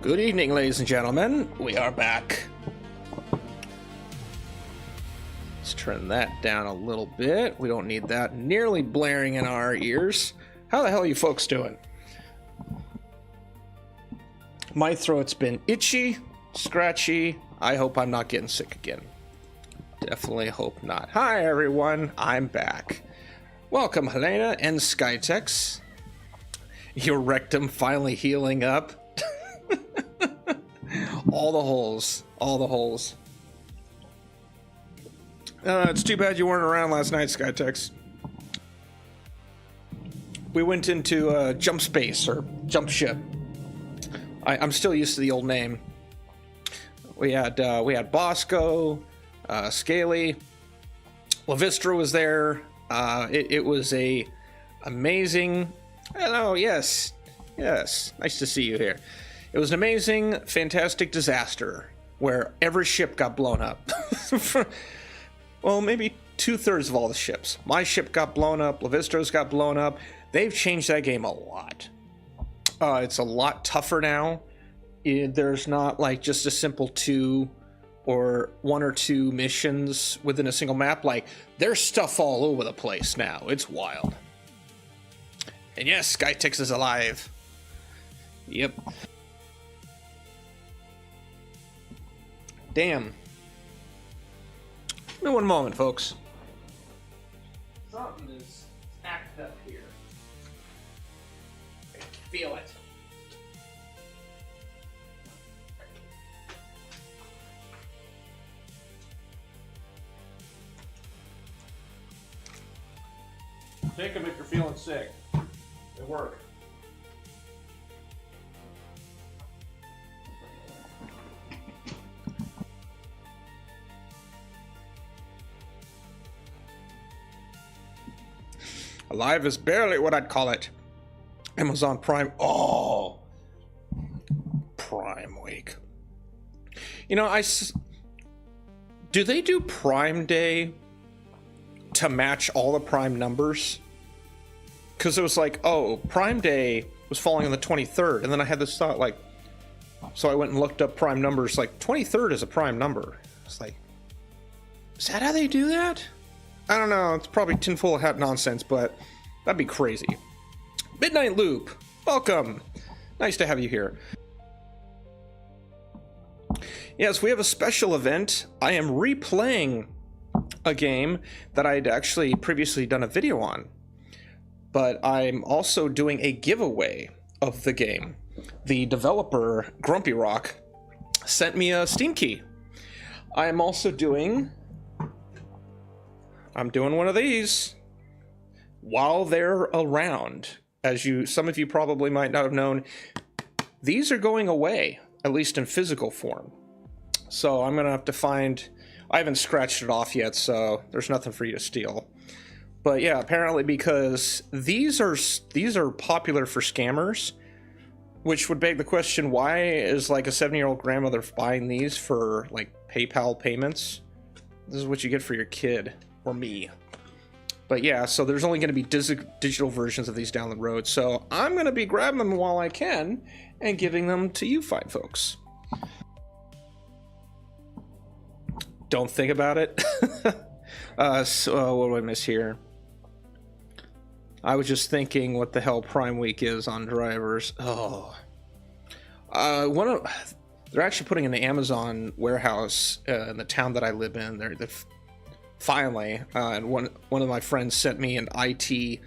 Good evening, ladies and gentlemen. We are back. Let's turn that down a little bit. We don't need that nearly blaring in our ears. How the hell are you folks doing? My throat's been itchy, scratchy. I hope I'm not getting sick again. Definitely hope not. Hi, everyone. I'm back. Welcome, Helena and Skytex. Your rectum finally healing up. All the holes. It's too bad you weren't around last night, Skytex. We went into jump space, or jump ship. I'm still used to the old name. We had Bosco, Scaly, Lavistra was there. It was a amazing. Hello, yes, nice to see you here. It was an amazing, fantastic disaster where every ship got blown up. Well, maybe 2/3 of all the ships. My ship got blown up. Lavistra's got blown up. They've changed that game a lot. It's a lot tougher now. There's not like just a simple 2 or 1 or 2 missions within a single map. Like, there's stuff all over the place now. It's wild. And yes, Skytex is alive. Yep. Damn. Give me one moment, folks. Something is acted up here. I can feel it. Take them if you're feeling sick. They work. Alive is barely what I'd call it. Amazon Prime. Oh, Prime Week. You know, do they do Prime Day to match all the Prime numbers? Because it was like, oh, Prime Day was falling on the 23rd, and then I had this thought, like, so I went and looked up Prime numbers. Like, 23rd is a Prime number. It's like, is that how they do that? I don't know, it's probably tinfoil hat nonsense, but that'd be crazy. Midnight Loop, welcome. Nice to have you here. Yes, we have a special event. I am replaying a game that I'd actually previously done a video on, but I'm also doing a giveaway of the game. The developer, Grumpy Rock, sent me a Steam key. I am also doing one of these while they're around. As some of you probably might not have known, these are going away, at least in physical form. So I'm gonna have to find. I haven't scratched it off yet, so there's nothing for you to steal. But yeah, apparently because these are popular for scammers, which would beg the question: why is like a 7-year-old grandmother buying these for like PayPal payments? This is what you get for your kid. Or me. But yeah, so there's only going to be digital versions of these down the road, so I'm going to be grabbing them while I can and giving them to you fine folks. Don't think about it. So what do I miss here? I was just thinking what the hell Prime Week is on drivers. Oh. They're actually putting in the Amazon warehouse in the town that I live in. They're finally, and one of my friends sent me an IT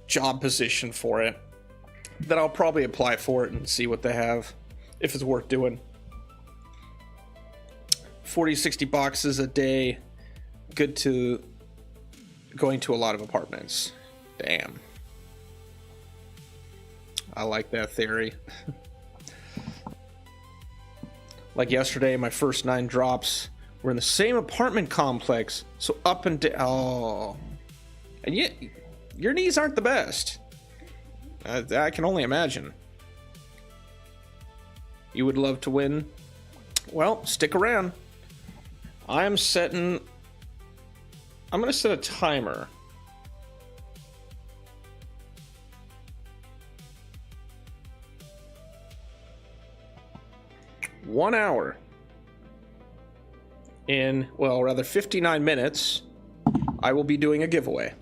job position for it that I'll probably apply for it and see what they have, if it's worth doing. 40-60 boxes a day, good to going to a lot of apartments. Damn, I like that theory. Like yesterday, my first 9 drops we're in the same apartment complex, so up and down. Oh, and yet your knees aren't the best. I can only imagine. You would love to win. Well, stick around. I'm going to set a timer. 1 hour, in, well, rather 59 minutes, I will be doing a giveaway.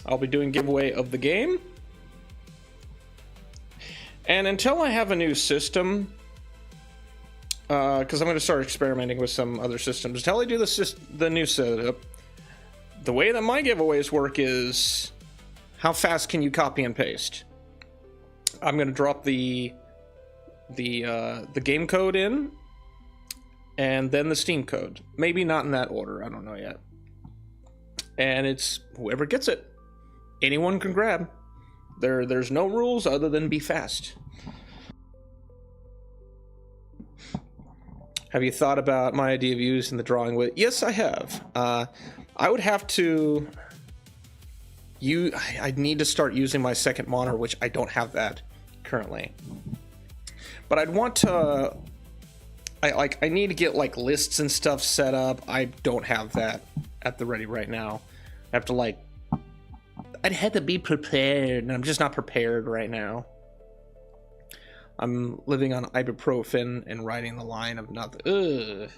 I'll be doing giveaway of the game. And until I have a new system, because I'm going to start experimenting with some other systems, until I do the new setup, the way that my giveaways work is, how fast can you copy and paste? I'm going to drop the game code in, and then the Steam code. Maybe not in that order, I don't know yet. And it's whoever gets it. Anyone can grab. There's no rules other than be fast. Have you thought about my idea of using the drawing with? Yes, I have. I would have to... I'd need to start using my second monitor, which I don't have that currently. But I'd want to... I need to get like lists and stuff set up. I don't have that at the ready right now. I have to like... I'd have to be prepared, and I'm just not prepared right now. I'm living on ibuprofen and riding the line of not... Ugh.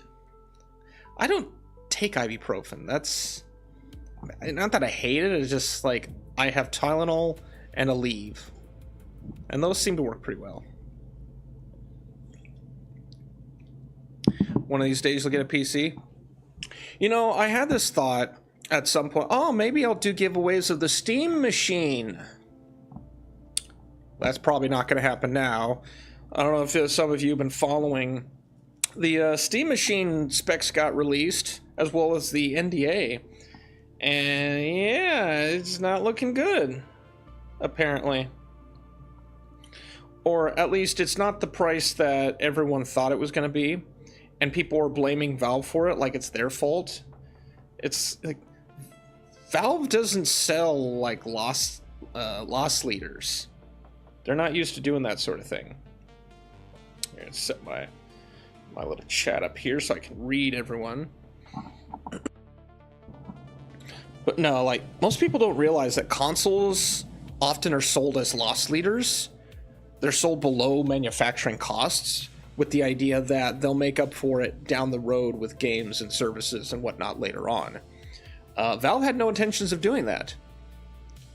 I don't take ibuprofen. That's... Not that I hate it, it's just like I have Tylenol and Aleve. And those seem to work pretty well. One of these days you'll get a PC. You know, I had this thought at some point, oh, maybe I'll do giveaways of the Steam Machine. That's probably not going to happen now. I don't know if some of you have been following. The Steam Machine specs got released, as well as the NDA. And yeah, it's not looking good, apparently. Or at least it's not the price that everyone thought it was going to be. And people are blaming Valve for it like it's their fault. It's like... Valve doesn't sell like loss leaders. They're not used to doing that sort of thing. I'm gonna set my little chat up here so I can read everyone. But no, like, most people don't realize that consoles often are sold as loss leaders. They're sold below manufacturing costs, with the idea that they'll make up for it down the road with games and services and whatnot later on. Valve had no intentions of doing that.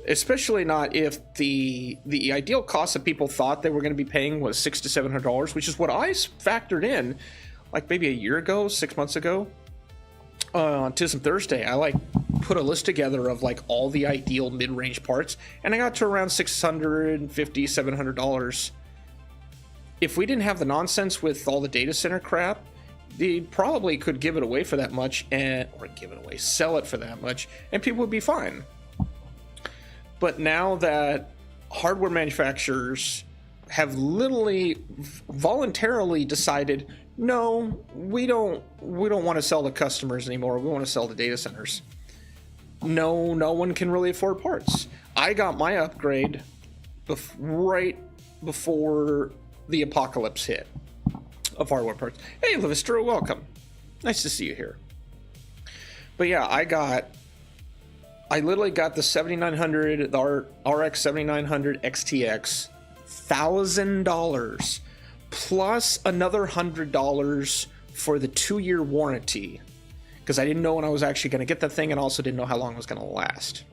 Especially not if the ideal cost that people thought they were going to be paying was $600 to $700, which is what I factored in, like maybe a year ago, 6 months ago. On Tism Thursday, I like put a list together of like all the ideal mid-range parts, and I got to around $650, $700. If we didn't have the nonsense with all the data center crap, they probably could give it away for that much, sell it for that much, and people would be fine. But now that hardware manufacturers have literally voluntarily decided, no, we don't want to sell to customers anymore. We want to sell to data centers. No one can really afford parts. I got my upgrade right before the apocalypse hit of hardware parts. Hey, Levistra, welcome. Nice to see you here. But yeah, I literally got the 7900, the RX 7900 XTX, $1,000 plus another $100 for the 2-year warranty, because I didn't know when I was actually going to get the thing, and also didn't know how long it was going to last.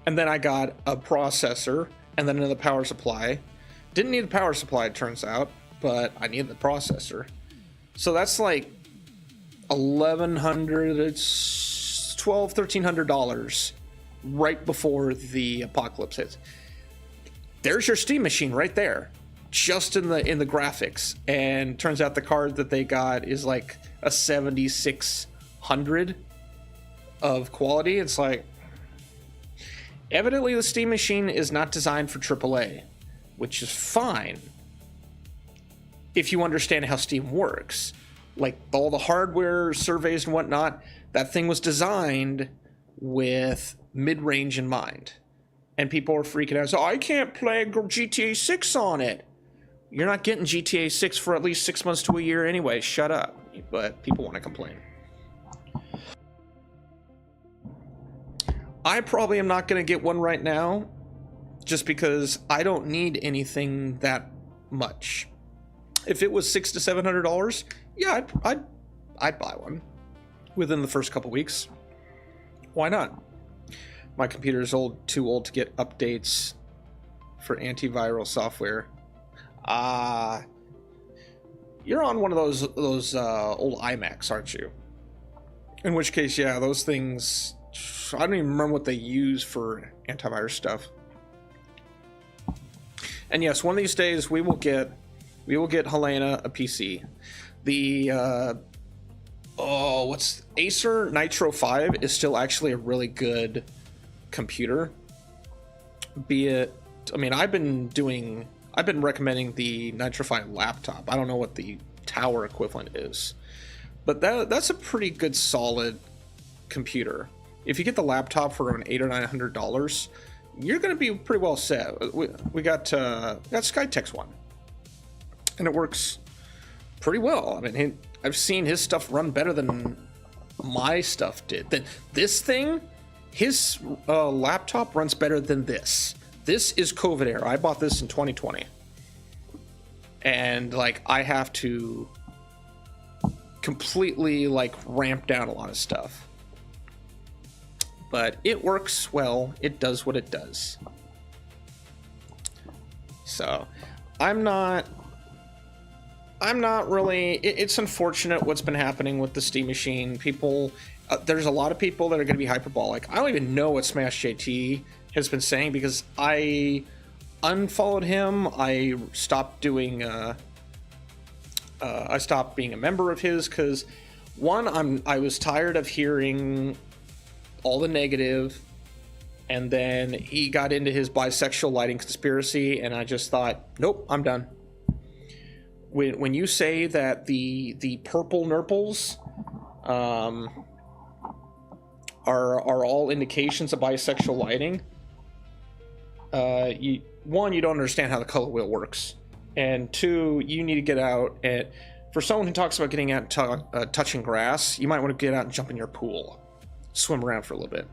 And then I got a processor and then another power supply. Didn't need the power supply, it turns out, but I needed the processor. So that's like $1,100, it's $1,200, $1,300 right before the apocalypse hits. There's your Steam Machine right there, just in the graphics. And turns out the card that they got is like a 7600 of quality. It's like, evidently the Steam Machine is not designed for AAA, which is fine if you understand how Steam works. Like all the hardware surveys and whatnot, that thing was designed with mid-range in mind. And people are freaking out. So I can't play GTA 6 on it. You're not getting GTA 6 for at least 6 months to a year anyway. Shut up. But people want to complain. I probably am not going to get one right now, just because I don't need anything that much. If it was $600 to $700, yeah, I'd buy one within the first couple weeks. Why not? My computer is too old to get updates for antiviral software. You're on one of those old iMacs, aren't you? In which case, yeah, those things, I don't even remember what they use for antivirus stuff. And yes, one of these days we will get Helena a PC. The what's Acer Nitro 5 is still actually a really good computer. Be it, I mean, I've been recommending the Nitro 5 laptop. I don't know what the tower equivalent is, but that's a pretty good solid computer. If you get the laptop for around $800 or $900, you're going to be pretty well set. We got Skytex one, and it works pretty well. I mean, I've seen his stuff run better than my stuff did. This thing, his laptop runs better than this. This is COVID era. I bought this in 2020, and like I have to completely like ramp down a lot of stuff. But it works well. It does what it does. So, I'm not really. It's unfortunate what's been happening with the Steam Machine. People, there's a lot of people that are going to be hyperbolic. I don't even know what Smash JT has been saying because I unfollowed him. I stopped doing. I stopped being a member of his because, one, I was tired of hearing all the negative, and then he got into his bisexual lighting conspiracy, and I just thought, nope, I'm done. When you say that the purple nurples are all indications of bisexual lighting, you don't understand how the color wheel works, and two, you need to get out. And for someone who talks about getting out and touching grass, you might want to get out and jump in your pool. Swim around for a little bit.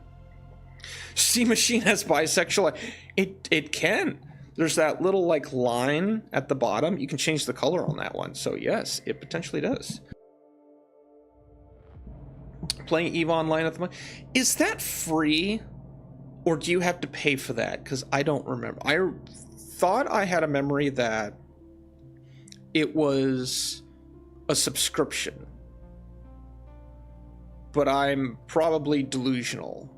Steam Machine has bisexual. It can. There's that little like line at the bottom. You can change the color on that one. So yes, it potentially does. Playing EVE Online at the moment. Is that free, or do you have to pay for that? Because I don't remember. I thought I had a memory that it was a subscription, but I'm probably delusional.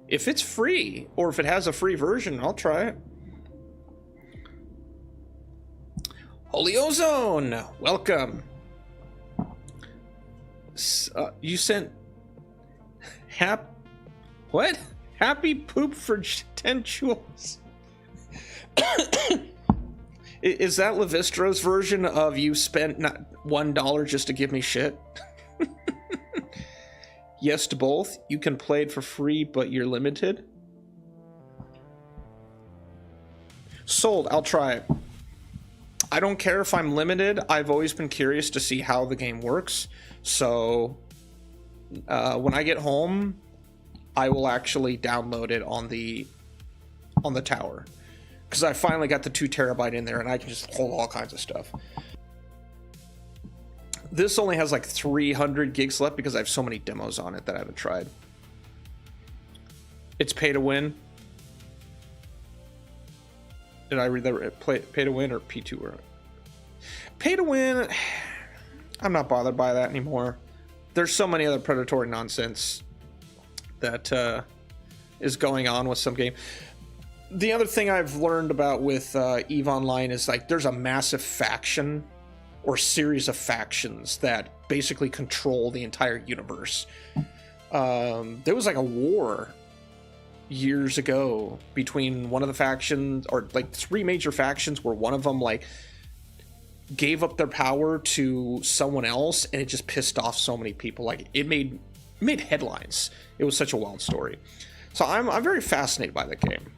If it's free, or if it has a free version, I'll try it. Holy Ozone, welcome. You sent what? Happy poop for 10 jewels. Is that Levistra's version of you spent not $1 just to give me shit? Yes to both. You can play it for free, but you're limited. Sold. I'll try it. I don't care if I'm limited. I've always been curious to see how the game works. So when I get home, I will actually download it on the tower, because I finally got the 2 terabyte in there, and I can just hold all kinds of stuff. This only has like 300 gigs left because I have so many demos on it that I haven't tried. It's pay to win. Did I read that? Pay to win or P2? Or pay to win. I'm not bothered by that anymore. There's so many other predatory nonsense that is going on with some game. The other thing I've learned about with EVE Online is like there's a massive faction or series of factions that basically control the entire universe. There was like a war years ago between one of the factions, or like 3 major factions, where one of them like gave up their power to someone else, and it just pissed off so many people. Like it made headlines. It was such a wild story. So I'm very fascinated by the game.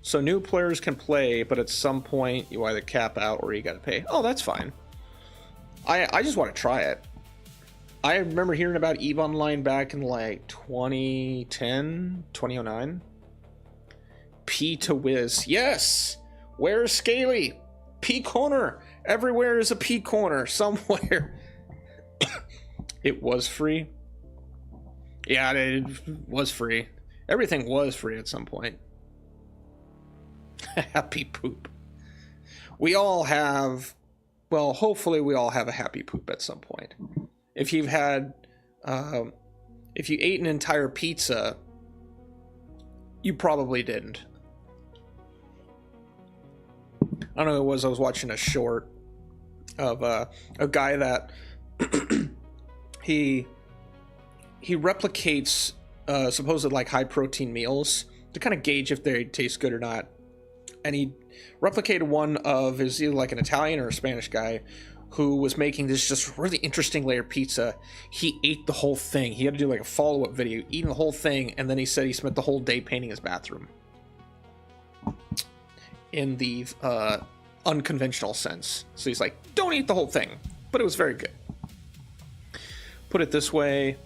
So new players can play, but at some point you either cap out or you gotta pay. Oh, that's fine. I just want to try it. I remember hearing about EVE Online back in like 2010, 2009. P to Wiz. Yes! Where's Scaly? pea corner. Everywhere is a pea corner somewhere. It was free. Yeah, it was free. Everything was free at some point. Happy poop. We all have, well, hopefully we all have a happy poop at some point. If you've had, if you ate an entire pizza, you probably didn't. I don't know who it was. I was watching a short of a guy that he replicates supposed like high protein meals to kind of gauge if they taste good or not. And he replicated one of his either like an Italian or a Spanish guy who was making this just really interesting layer pizza. He ate the whole thing. He had to do like a follow-up video eating the whole thing, and then he said he spent the whole day painting his bathroom. In the unconventional sense. So he's like, don't eat the whole thing. But it was very good. Put it this way,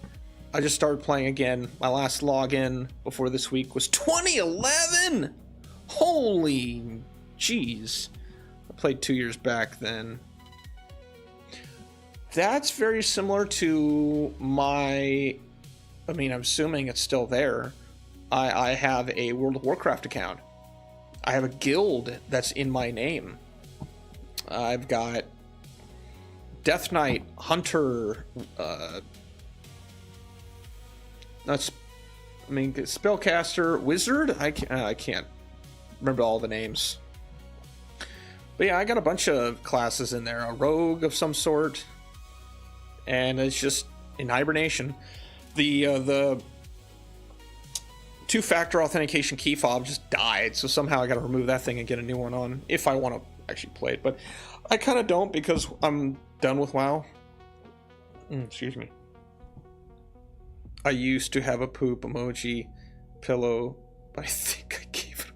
I just started playing again. My last login before this week was 2011! Holy jeez. I played 2 years back then. That's very similar to my... I mean, I'm assuming it's still there. I have a World of Warcraft account. I have a guild that's in my name. I've got Death Knight, Hunter, Spellcaster, Wizard. I can't remember all the names. But yeah, I got a bunch of classes in there. A rogue of some sort. And it's just in hibernation. The two-factor authentication key fob just died, so somehow I gotta remove that thing and get a new one on if I want to actually play it. But I kind of don't because I'm done with WoW. Excuse me. I used to have a poop emoji pillow, but I think I gave it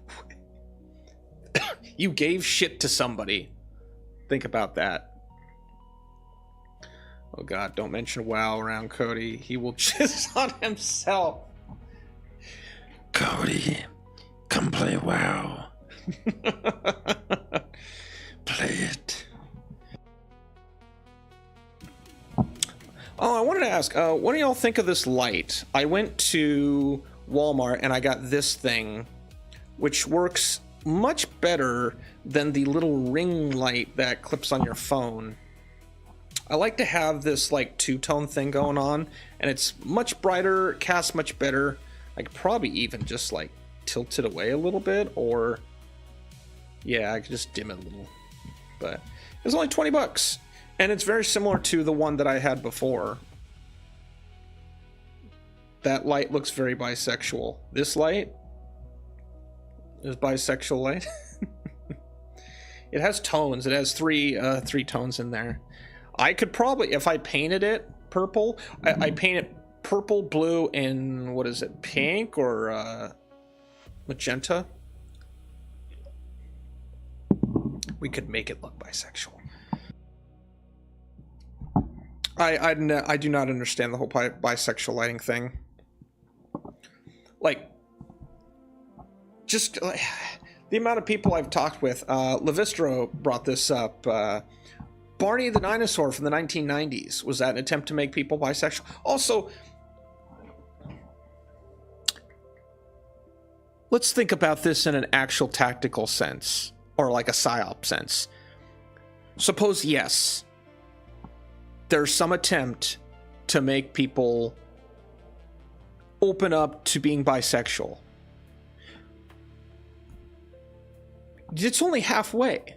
away. You gave shit to somebody. Think about that. Oh god, don't mention WoW around Cody. He will jizz on himself. Cody, come play WoW. Play it. Oh, I wanted to ask, what do y'all think of this light? I went to Walmart and I got this thing, which works much better than the little ring light that clips on your phone. I like to have this like two-tone thing going on, and it's much brighter, casts much better. I could probably even just like tilt it away a little bit, or yeah, I could just dim it a little. But it's only 20 bucks, and it's very similar to the one that I had before. That light looks very bisexual. This light is bisexual light. It has tones. It has three tones in there. I could probably, if I painted it purple, I paint it purple, blue, and what is it, pink or magenta? We could make it look bisexual. I do not understand the whole bisexual lighting thing. Like, just the amount of people I've talked with. Levistro brought this up. Barney the dinosaur from the 1990s. Was that an attempt to make people bisexual? Also, let's think about this in an actual tactical sense, or like a psyop sense. Suppose, yes, there's some attempt to make people open up to being bisexual. It's only halfway.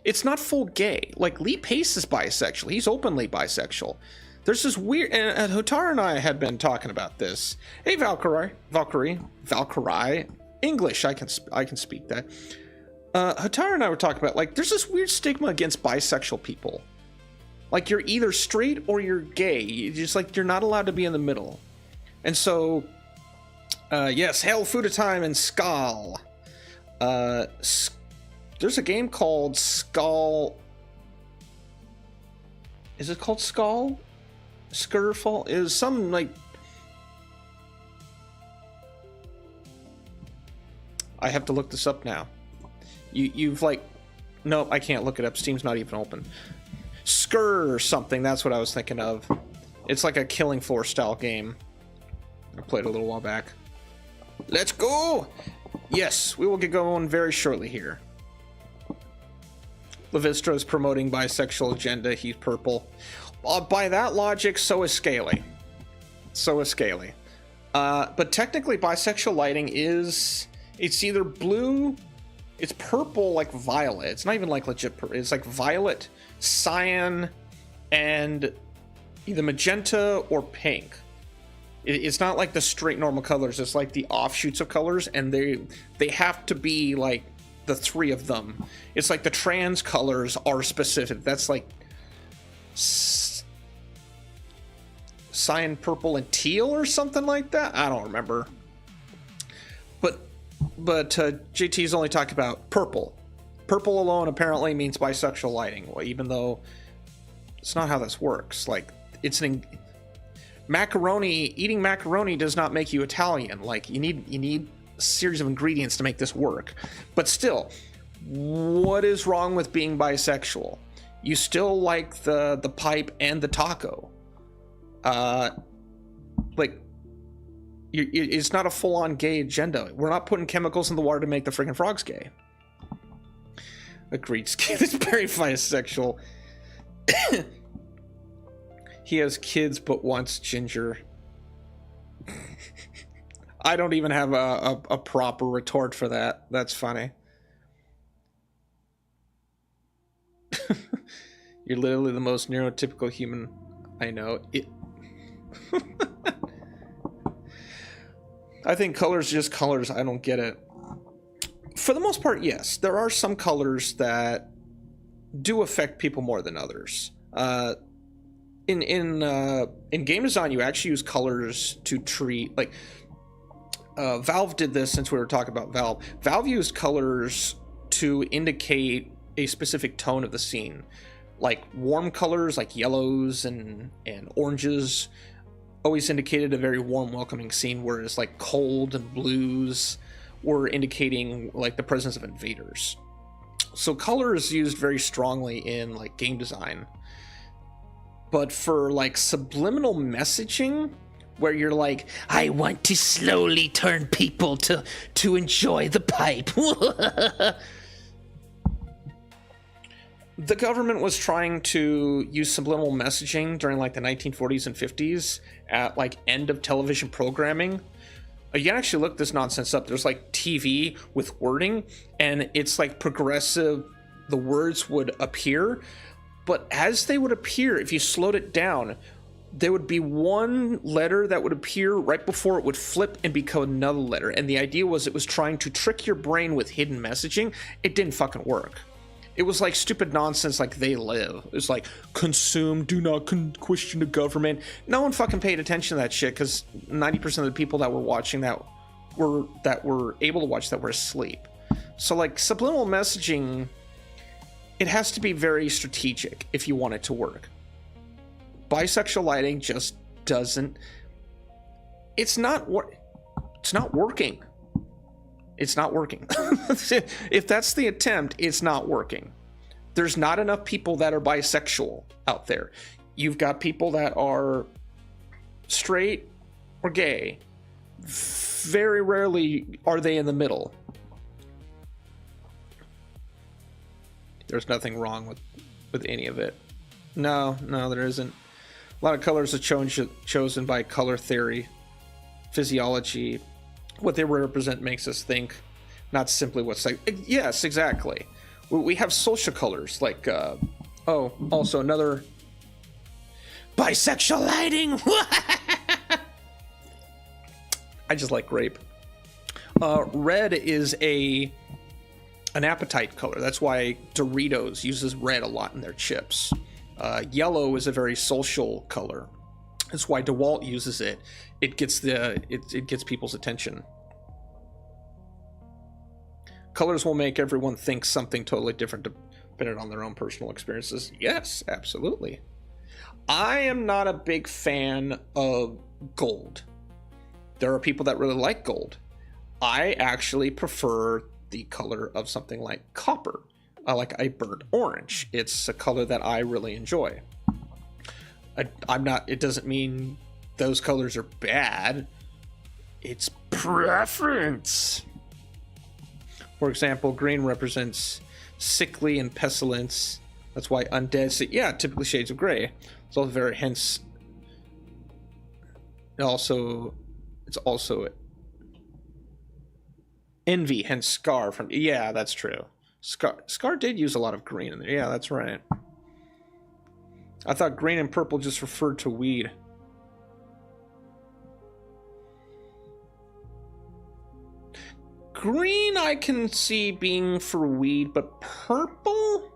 It's not full gay. Like, Lee Pace is bisexual. He's openly bisexual. There's this weird... And Hotaru and I had been talking about this. Hey, Valkyrie. English, I can speak that. Hotaru and I were talking about, like, there's this weird stigma against bisexual people. Like, you're either straight or you're gay. It's just like, you're not allowed to be in the middle. And so, yes, Hail Futatime and Skal. There's a game called Skull. Is it called Skull? Skirfall? Is some like... I have to look this up now. You've like Nope, I can't look it up. Steam's not even open. Skur or something, that's what I was thinking of. It's like a Killing Floor style game. I played a little while back. Let's go! Yes, we will get going very shortly here. Levistra is promoting bisexual agenda. He's purple. By that logic, so is Scaly. So is Scaly. But technically, bisexual lighting is... It's either blue... It's purple, like violet. It's not even like legit purple. It's like violet, cyan, and either magenta or pink. It's not like the straight normal colors. It's like the offshoots of colors, and they have to be like the three of them. It's like the trans colors are specific. That's like cyan, purple, and teal or something like that. I don't remember. But JT's only talked about purple. Purple alone apparently means bisexual lighting, even though it's not how this works. Like, it's eating macaroni does not make you Italian. Like, you need a series of ingredients to make this work. But still, what is wrong with being bisexual? You still like the pipe and the taco. It's not a full-on gay agenda. We're not putting chemicals in the water to make the freaking frogs gay. Agreed. It's very bisexual. He has kids but wants ginger. I don't even have a proper retort for that. That's funny. You're literally the most neurotypical human I know. I think colors are just colors. I don't get it. For the most part, yes. There are some colors that do affect people more than others. In game design, you actually use colors to treat... Like, Valve did this since we were talking about Valve. Valve used colors to indicate a specific tone of the scene. Like, warm colors, like yellows and oranges... always indicated a very warm, welcoming scene, whereas like cold and blues were indicating like the presence of invaders. So color is used very strongly in like game design. But for like subliminal messaging, where you're like, I want to slowly turn people to enjoy the pipe. The government was trying to use subliminal messaging during like the 1940s and 50s at like end of television programming. You can actually look this nonsense up. There's like TV with wording, and it's like progressive. The words would appear, but as they would appear, if you slowed it down, there would be one letter that would appear right before it would flip and become another letter. And the idea was it was trying to trick your brain with hidden messaging. It didn't fucking work. It was like stupid nonsense like They Live. It was like, consume, do not question the government. No one fucking paid attention to that shit because 90% of the people that were watching that were able to watch that were asleep. So like subliminal messaging, it has to be very strategic if you want it to work. Bisexual lighting just doesn't... It's not working. It's not working. If that's the attempt, it's not working. There's not enough people that are bisexual out there. You've got people that are straight or gay. Very rarely are they in the middle. There's nothing wrong with any of it. No, there isn't. A lot of colors are chosen by color theory, physiology. What they represent makes us think, not simply what's like. Yes, exactly. We have social colors like, also another bisexual lighting. I just like grape. Red is an appetite color. That's why Doritos uses red a lot in their chips. Yellow is a very social color. That's why DeWalt uses it. It gets people's attention. Colors will make everyone think something totally different depending on their own personal experiences. Yes, absolutely. I am not a big fan of gold. There are people that really like gold. I actually prefer the color of something like copper. like a burnt orange. It's a color that I really enjoy. I'm not. It doesn't mean those colors are bad. It's preference. For example, green represents sickly and pestilence. That's why undead. So yeah, typically shades of gray. It's also very hence. It's also envy, hence Scar from. Yeah, that's true. Scar did use a lot of green in there. Yeah, that's right. I thought green and purple just referred to weed. Green I can see being for weed, but purple?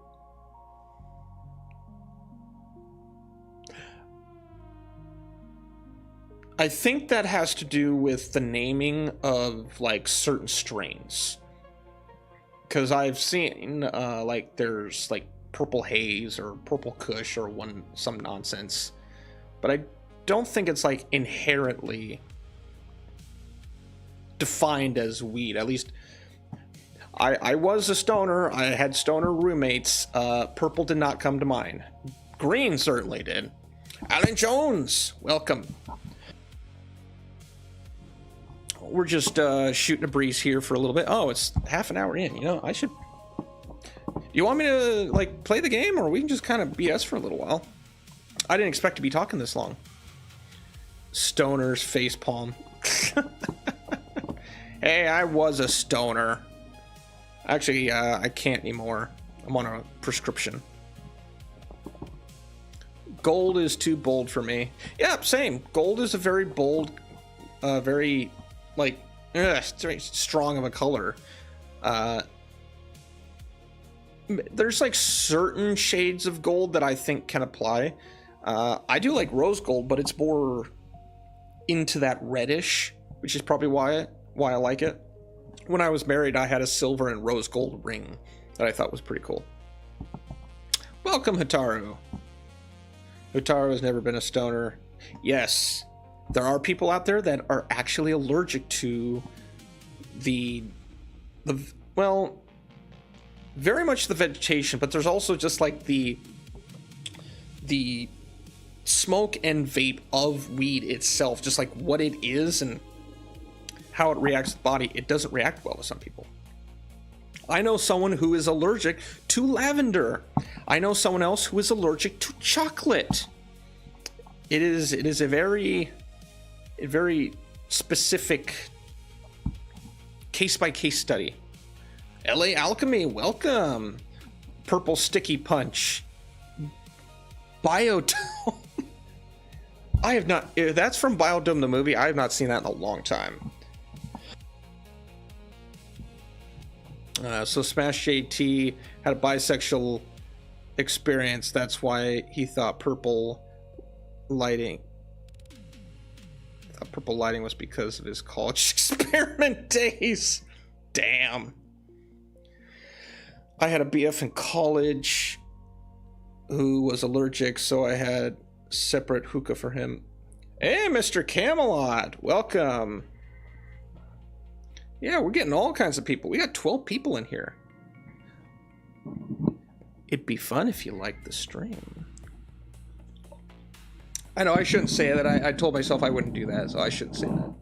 I think that has to do with the naming of like certain strains. Because I've seen like there's like purple haze or purple kush or some nonsense, but I don't think it's like inherently defined as weed. At least I was a stoner. I had stoner roommates. Purple did not come to mind. Green certainly did. Alan Jones, welcome. We're just shooting a breeze here for a little bit. Oh, it's half an hour in. You know, I should. You want me to like play the game, or we can just kind of BS for a little while? I didn't expect to be talking this long. Stoners facepalm. Hey, I was a stoner. Actually, I can't anymore. I'm on a prescription. Gold is too bold for me. Yeah, same. Gold is a very bold, very like it's very strong of a color. There's like certain shades of gold that I think can apply. I do like rose gold, but it's more into that reddish, which is probably why I like it. When I was married, I had a silver and rose gold ring that I thought was pretty cool. Welcome, Hitaru. Hitaru has never been a stoner. Yes, there are people out there that are actually allergic to the well, very much the vegetation, but there's also just like the smoke and vape of weed itself, just like what it is and how it reacts to the body. It doesn't react well to some people. I know someone who is allergic to lavender. I know someone else who is allergic to chocolate. It is a very specific case-by-case study. LA Alchemy, welcome. Purple Sticky Punch. Biodome. I have not. That's from Biodome the movie. I have not seen that in a long time. So Smash JT had a bisexual experience. That's why he thought purple lighting. Purple lighting was because of his college experiment days. Damn. I had a BF in college who was allergic, so I had separate hookah for him. Hey, Mr. Camelot, welcome. Yeah, we're getting all kinds of people. We got 12 people in here. It'd be fun if you liked the stream. I know I shouldn't say that. I told myself I wouldn't do that, so I shouldn't say that.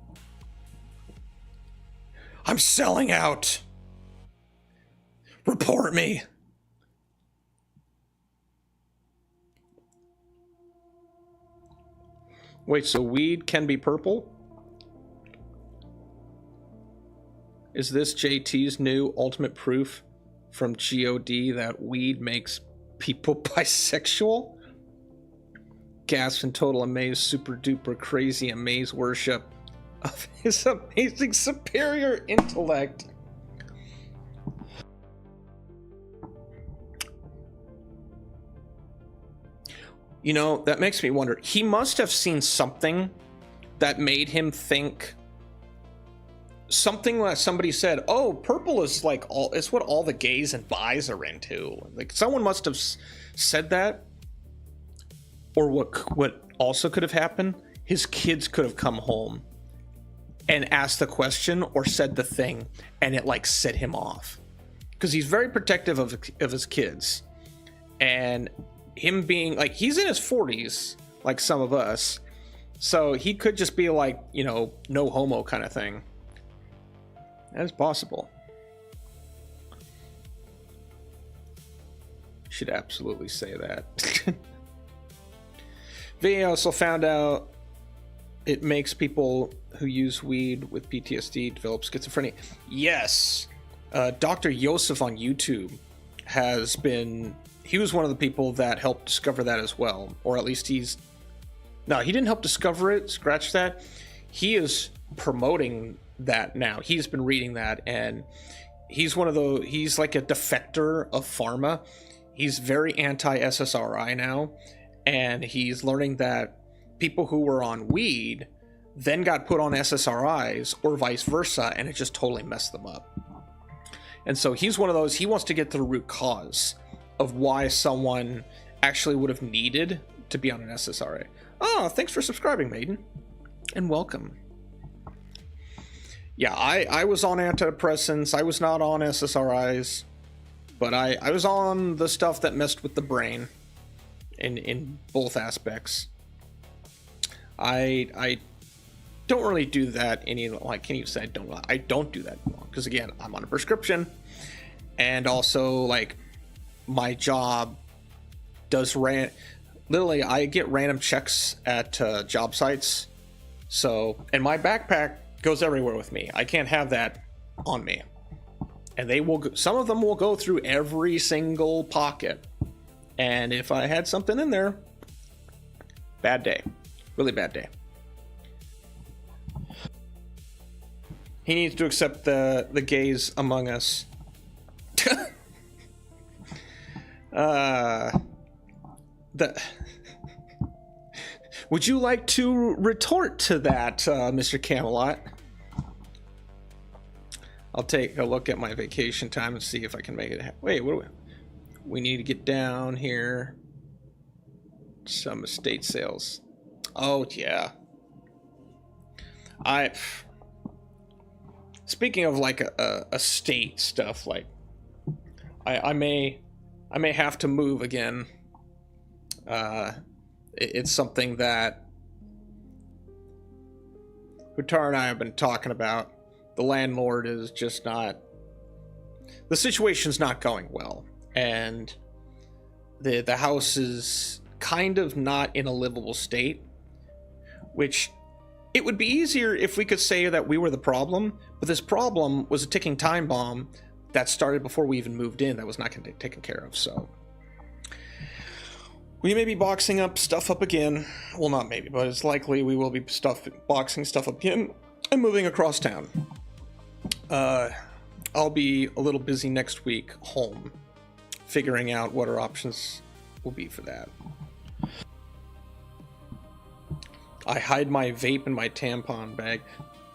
I'm selling out. Report me. Wait, so weed can be purple? Is this JT's new ultimate proof from GOD that weed makes people bisexual? Gasp in total amaze, super duper crazy amaze worship of his amazing superior intellect. You know, that makes me wonder. He must have seen something that made him think something that somebody said, oh, purple is like all, it's what all the gays and bis are into. Like someone must have said that. Or what also could have happened, his kids could have come home and asked the question or said the thing, and it like set him off. because he's very protective of his kids, and him being like, he's in his 40s, like some of us, so he could just be like, you know, no homo kind of thing. That is possible. Should absolutely say that. They also found out it makes people who use weed with PTSD develop schizophrenia. Yes. Dr. Yosef on YouTube he was one of the people that helped discover that as well. Or at least he didn't help discover it, scratch that. He is promoting that now. He's been reading that, and he's like a defector of pharma. He's very anti-SSRI now, and he's learning that people who were on weed then got put on SSRIs or vice versa, and it just totally messed them up. And so he's one of those, he wants to get to the root cause of why someone actually would have needed to be on an SSRI. Oh, thanks for subscribing, Maiden, and welcome. Yeah, I was on antidepressants. I was not on SSRIs, but I was on the stuff that messed with the brain in both aspects. I don't really do that any, like, can you say I don't do that because again, I'm on a prescription, and also like my job does literally I get random checks at job sites, so, and my backpack goes everywhere with me. I can't have that on me, and some of them will go through every single pocket, and if I had something in there, bad day, really bad day. He needs to accept the gays among us. Would you like to retort to that, Mr. Camelot? I'll take a look at my vacation time and see if I can make it. Wait, what do we need to get down here? Some estate sales. Oh yeah. Speaking of like a estate stuff, like I may have to move again. It's something that Hutar and I have been talking about. The landlord is just not, the situation's not going well, and the house is kind of not in a livable state, which it would be easier if we could say that we were the problem, but this problem was a ticking time bomb that started before we even moved in that was not going to get taken care of. So we may be boxing stuff up again. Well, not maybe, but it's likely we will be boxing stuff up again and moving across town. I'll be a little busy next week home, figuring out what our options will be for that. I hide my vape in my tampon bag.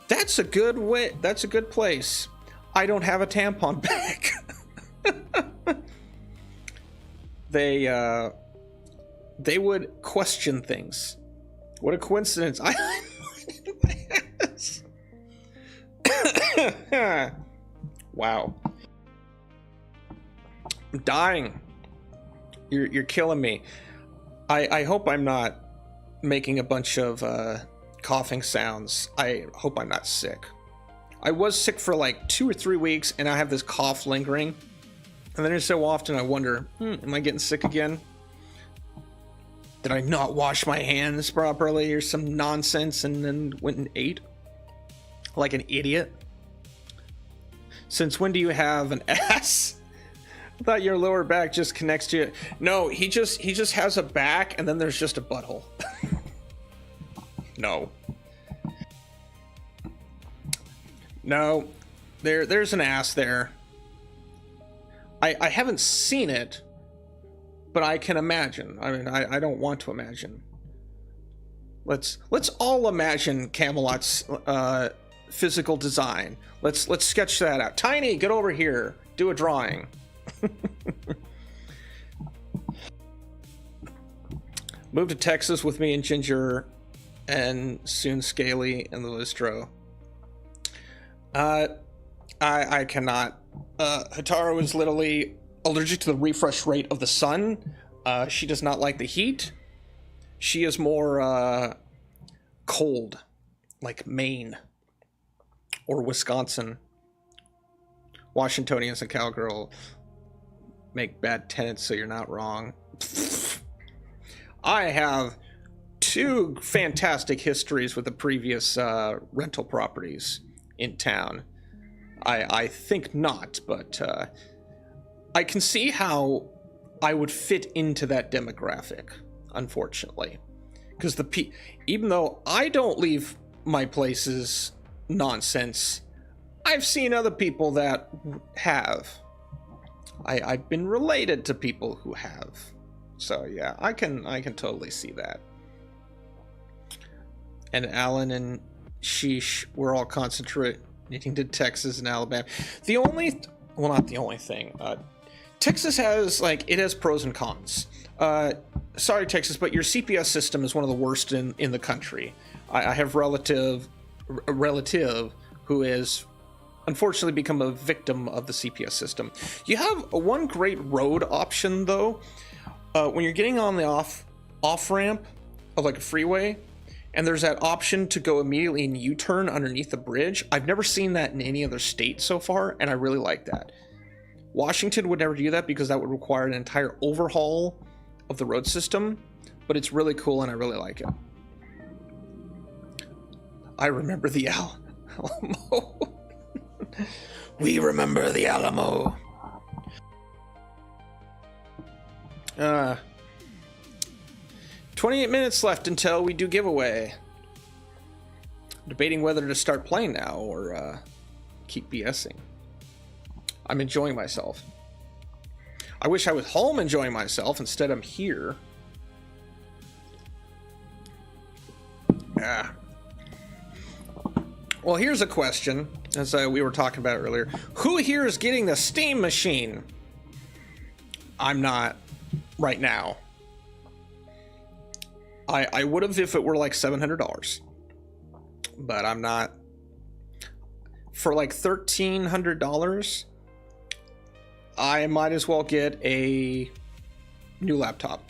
That's a good way. That's a good place. I don't have a tampon bag. They would question things. What a coincidence. I hide mine in my ass. Wow. I'm dying. You're killing me. I hope I'm not making a bunch of coughing sounds. I hope I'm not sick. I was sick for like 2 or 3 weeks, and I have this cough lingering. And then every so often I wonder, am I getting sick again? Did I not wash my hands properly or some nonsense and then went and ate? Like an idiot? Since when do you have an ass? I thought your lower back just connects to it. No, he just has a back and then there's just a butthole. No. No. There's an ass there. I haven't seen it, but I can imagine. I mean, I don't want to imagine. Let's all imagine Camelot's physical design. Let's sketch that out. Tiny, get over here. Do a drawing. Move to Texas with me and Ginger, and soon Scaly and the Listro. I cannot Hataru is literally allergic to the refresh rate of the sun. She does not like the heat. She is more cold, like Maine or Wisconsin. Washingtonians and cowgirl make bad tenants, so you're not wrong. I have 2 fantastic histories with the previous rental properties in town. I think not, but I can see how I would fit into that demographic, unfortunately. Because even though I don't leave my places nonsense, I've seen other people that have. I've been related to people who have. So yeah, I can totally see that. And Alan and Sheesh were all concentrating to Texas and Alabama. Not the only thing. Texas has it has pros and cons. Sorry, Texas, but your CPS system is one of the worst in the country. I have a relative who has unfortunately become a victim of the CPS system. You have one great road option though. When you're getting on the off ramp of a freeway, and there's that option to go immediately in U-turn underneath the bridge. I've never seen that in any other state so far, and I really like that. Washington would never do that because that would require an entire overhaul of the road system, but it's really cool and I really like it. I remember the Alamo. We remember the Alamo. 28 minutes left until we do giveaway. Debating whether to start playing now or keep BSing. I'm enjoying myself. I wish I was home enjoying myself. Instead, I'm here. Well, here's a question, as we were talking about earlier. Who here is getting the Steam machine? I'm not right now. I would have if it were $700, but I'm not. For $1,300, I might as well get a new laptop.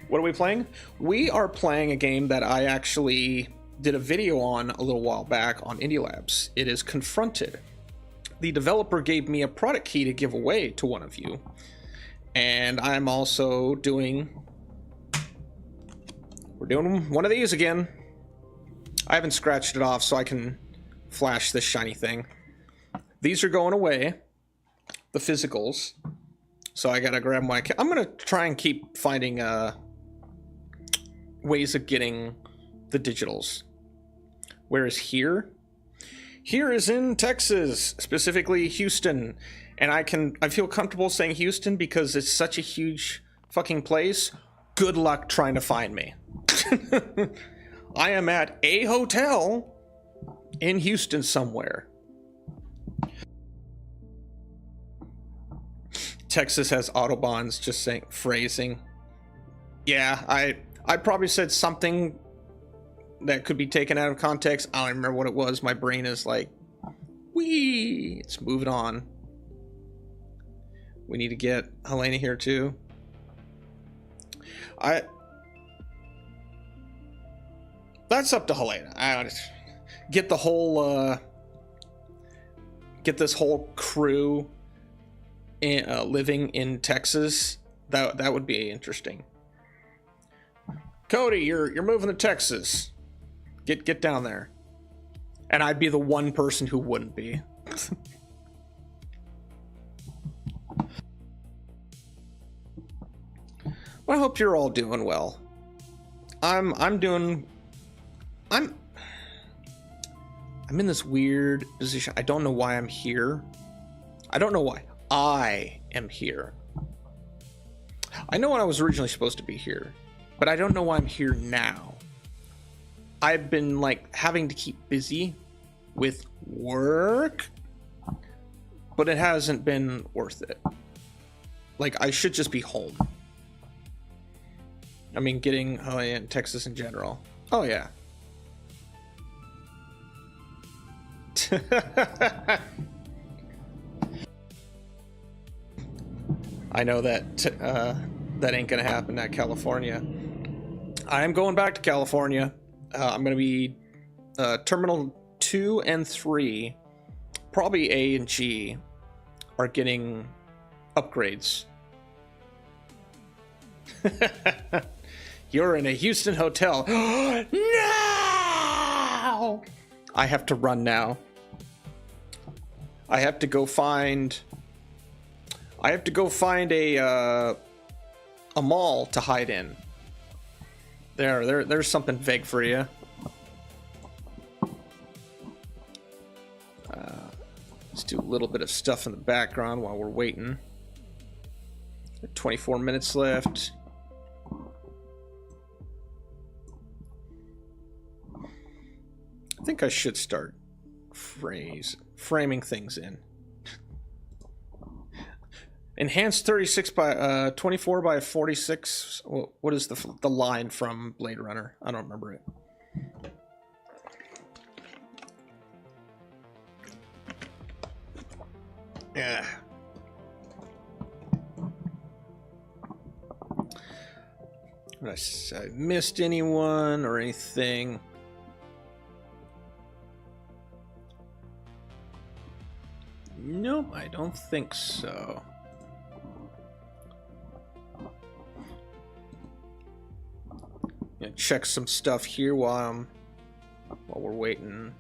What are we playing? We are playing a game that I actually did a video on a little while back on Indie Labs. It is Confronted. The developer gave me a product key to give away to one of you, and I'm also we're doing one of these again. I haven't scratched it off so I can flash this shiny thing. These are going away, the physicals. So I gotta grab my... I'm gonna try and keep finding ways of getting the digitals. Whereas here is in Texas, specifically Houston. And I feel comfortable saying Houston because it's such a huge fucking place. Good luck trying to find me. I am at a hotel in Houston somewhere. Texas has Autobahns, just saying phrasing. Yeah, I probably said something that could be taken out of context. I don't remember what it was. My brain is it's moving on. We need to get Helena here too. That's up to Helena. I get the whole get this whole crew living in Texas. That would be interesting. Cody, you're moving to Texas. Get down there. And I'd be the one person who wouldn't be. I hope you're all doing well. I'm in this weird position. I don't know why I'm here. I don't know why I am here. I know when I was originally supposed to be here, but I don't know why I'm here now. I've been having to keep busy with work, but it hasn't been worth it. I should just be home. I mean, getting in Texas in general. Oh yeah. I know that that ain't gonna happen at California. I am going back to California. I'm gonna be Terminal 2 and 3, probably A and G, are getting upgrades. You're in a Houston hotel. No! I have to run now. I have to go find a mall to hide in. There's something vague for you. Let's do a little bit of stuff in the background while we're waiting. 24 minutes left. I think I should start framing things in. Enhanced 36 by 24 by 46. What is the line from Blade Runner? I don't remember it. Yeah. I missed anyone or anything? Nope, I don't think so. Gonna check some stuff here while we're waiting.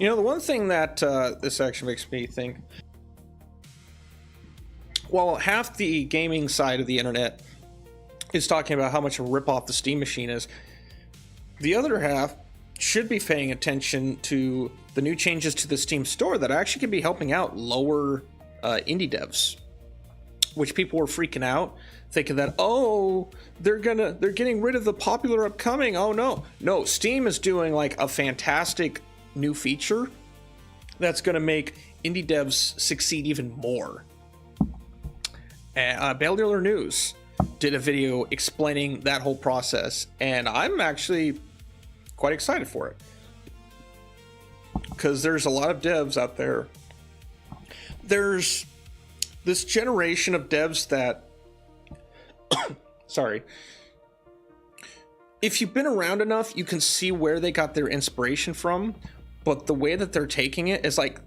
You know, the one thing that this actually makes me think, well, half the gaming side of the internet is talking about how much of a rip-off the Steam machine is. The other half should be paying attention to the new changes to the Steam store that actually could be helping out lower indie devs, which people were freaking out, thinking that, oh, they're getting rid of the popular upcoming. Oh no, Steam is doing like a fantastic new feature that's going to make indie devs succeed even more. Baylor News did a video explaining that whole process, and I'm actually quite excited for it, because there's a lot of devs out there. There's this generation of devs that sorry, if you've been around enough, you can see where they got their inspiration from, but the way that they're taking it is like,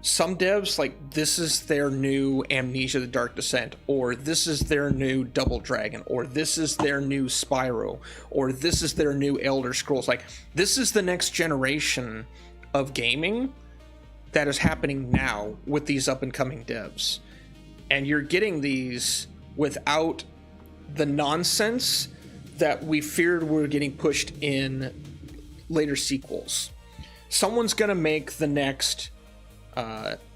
some devs, like, this is their new Amnesia: The Dark Descent, or this is their new Double Dragon, or this is their new Spyro, or this is their new Elder Scrolls. Like, this is the next generation of gaming that is happening now with these up-and-coming devs. And you're getting these without the nonsense that we feared were getting pushed in later sequels. Someone's gonna make the next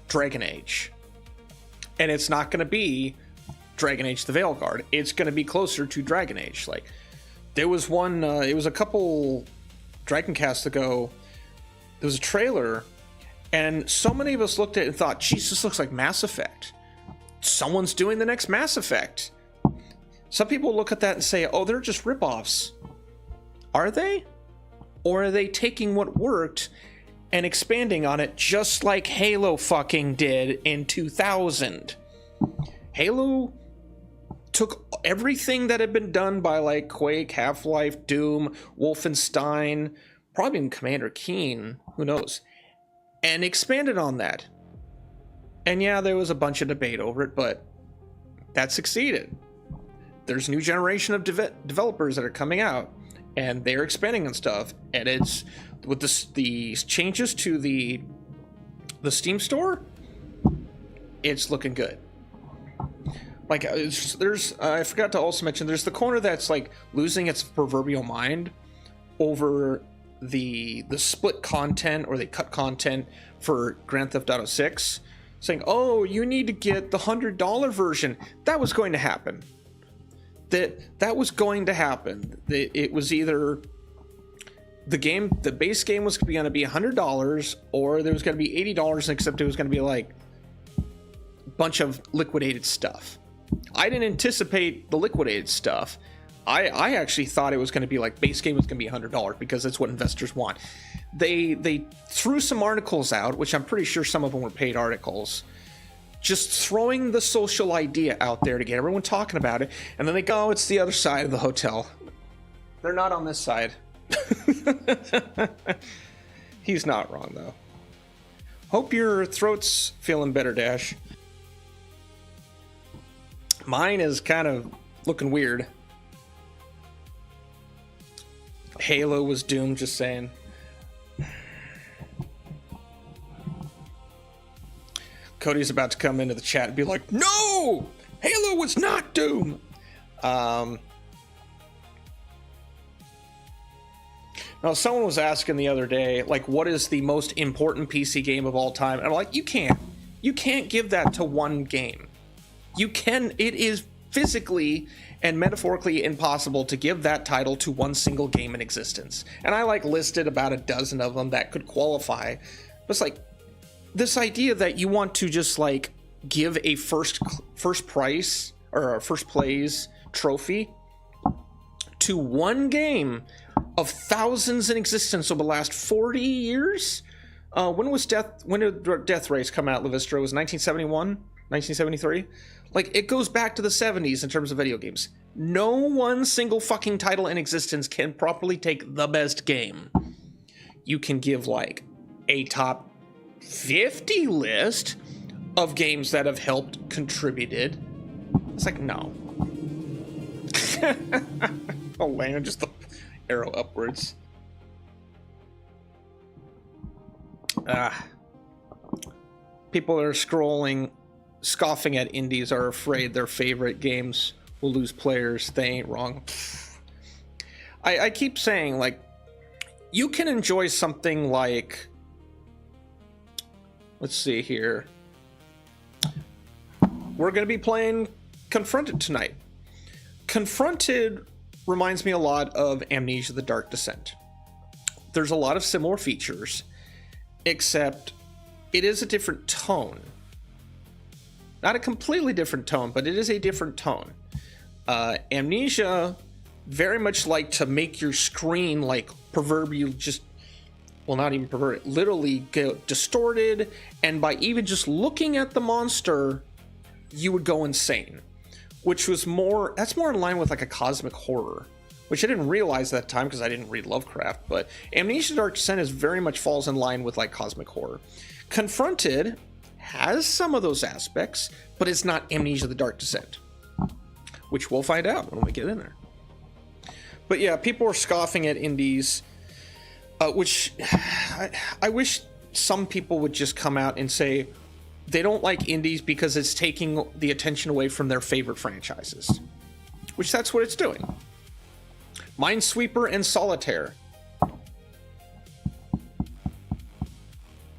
Dragon Age, and it's not going to be Dragon Age the Veilguard. It's going to be closer to Dragon Age. Like, there was one, it was a couple Dragon Casts ago, there was a trailer, and so many of us looked at it and thought, geez, this looks like Mass Effect. Someone's doing the next Mass Effect. Some people look at that and say, oh, they're just ripoffs. Are they? Or are they taking what worked and expanding on it, just like Halo fucking did in 2000. Halo took everything that had been done by like Quake, Half-Life, Doom, Wolfenstein, probably even Commander Keen, who knows, and expanded on that. And yeah, there was a bunch of debate over it, but that succeeded. There's a new generation of developers that are coming out, and they're expanding on stuff, and it's with the changes to the Steam store, it's looking good. Like, there's I forgot to also mention, there's the corner that's like losing its proverbial mind over the split content, or they cut content for Grand Theft Auto 6, saying, oh, you need to get the $100 version. That was going to happen. That was going to happen. It was either the base game was going to be $100, or there was going to be $80, except it was going to be like a bunch of liquidated stuff. I didn't anticipate the liquidated stuff, I actually thought it was going to be like base game was going to be $100 because that's what investors want. They threw some articles out, which I'm pretty sure some of them were paid articles, just throwing the social idea out there to get everyone talking about it. And then they go, oh, it's the other side of the hotel. They're not on this side. He's not wrong, though. Hope your throat's feeling better, Dash. Mine is kind of looking weird. Halo was doomed, just saying. Cody's about to come into the chat and be like, no! Halo was not doomed! Now, someone was asking the other day, like, what is the most important PC game of all time? And I'm like, you can't give that to one game. It is physically and metaphorically impossible to give that title to one single game in existence. And I listed about a dozen of them that could qualify. It's like this idea that you want to just give a first price or a first place trophy to one game of thousands in existence over the last 40 years. When did Death Race come out, Levistra? Was 1971? 1973? It goes back to the 70s in terms of video games. No one single fucking title in existence can properly take the best game. You can give a top 50 list of games that have helped contributed. It's no. Oh, land, just the arrow upwards. People are scrolling, scoffing at indies, are afraid their favorite games will lose players. They ain't wrong. I keep saying, you can enjoy something like, let's see here. We're going to be playing Confronted tonight. Confronted reminds me a lot of Amnesia: The Dark Descent. There's a lot of similar features, except it is a different tone. Not a completely different tone, but it is a different tone. Amnesia very much like to make your screen proverbial, not even perverted, literally get distorted, and by even just looking at the monster, you would go insane. Which was that's more in line with a cosmic horror, which I didn't realize at that time because I didn't read Lovecraft, but Amnesia: Dark Descent very much falls in line with cosmic horror. Confronted has some of those aspects, but it's not Amnesia: The Dark Descent, which we'll find out when we get in there. But yeah, people are scoffing at indies, which I wish some people would just come out and say they don't like indies because it's taking the attention away from their favorite franchises, which that's what it's doing. Minesweeper and Solitaire.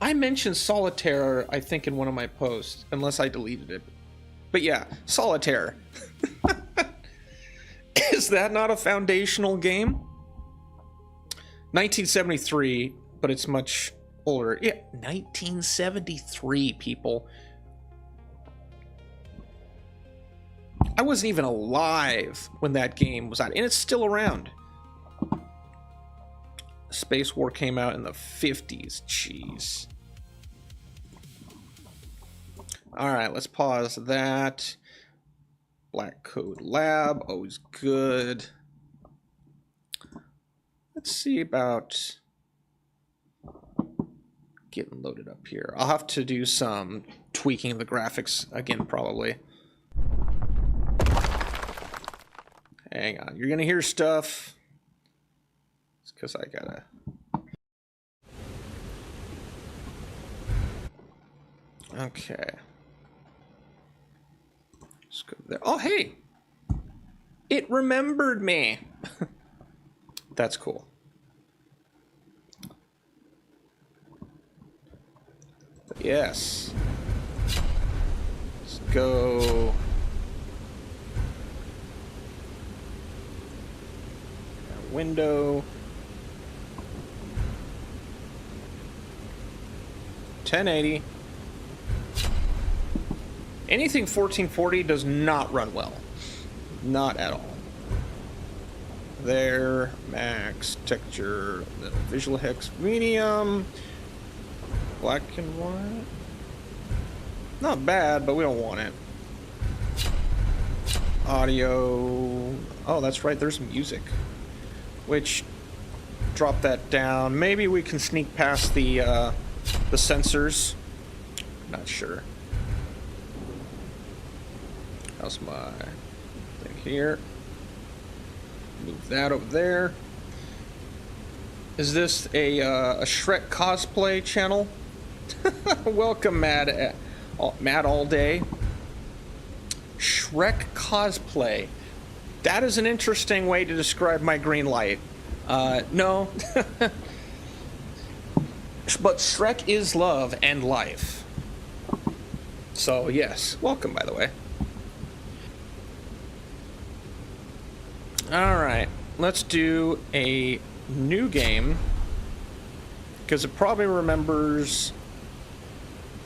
I mentioned Solitaire, I think, in one of my posts, unless I deleted it. But yeah, Solitaire. Is that not a foundational game? 1973, but it's much older. Yeah, 1973, people. I wasn't even alive when that game was out, and it's still around. Space War came out in the 50s. Jeez. All right, let's pause that. Black Code Lab, always good. Let's see about getting loaded up here. I'll have to do some tweaking of the graphics again, probably. Hang on, you're gonna hear stuff. It's because I gotta. Okay. Let's go there. Oh, hey! It remembered me! That's cool. But yes. Let's go. Window. 1080. Anything 1440 does not run well. Not at all. there, max, texture, visual hex, medium, black and white. Not bad, but we don't want it. Audio, oh, that's right, there's music. Which, drop that down. Maybe we can sneak past the sensors. Not sure. How's my thing here? Move that over there. Is this a Shrek cosplay channel? Welcome, Mad All Day. Shrek cosplay. That is an interesting way to describe my green light. No. But Shrek is love and life. So, yes. Welcome, by the way. Alright. Let's do a new game. Because it probably remembers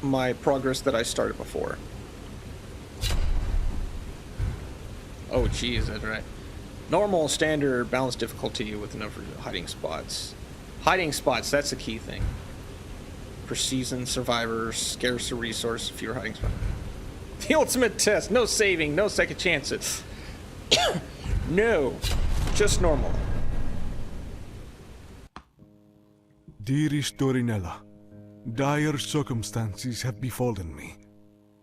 my progress that I started before. Oh, geez, that's right. Normal, standard, balanced difficulty with enough hiding spots. Hiding spots, that's the key thing. For seasoned survivors, scarcer resource, fewer hiding spots. The ultimate test, no saving, no second chances. No, just normal. Dearest Dorinella, dire circumstances have befallen me.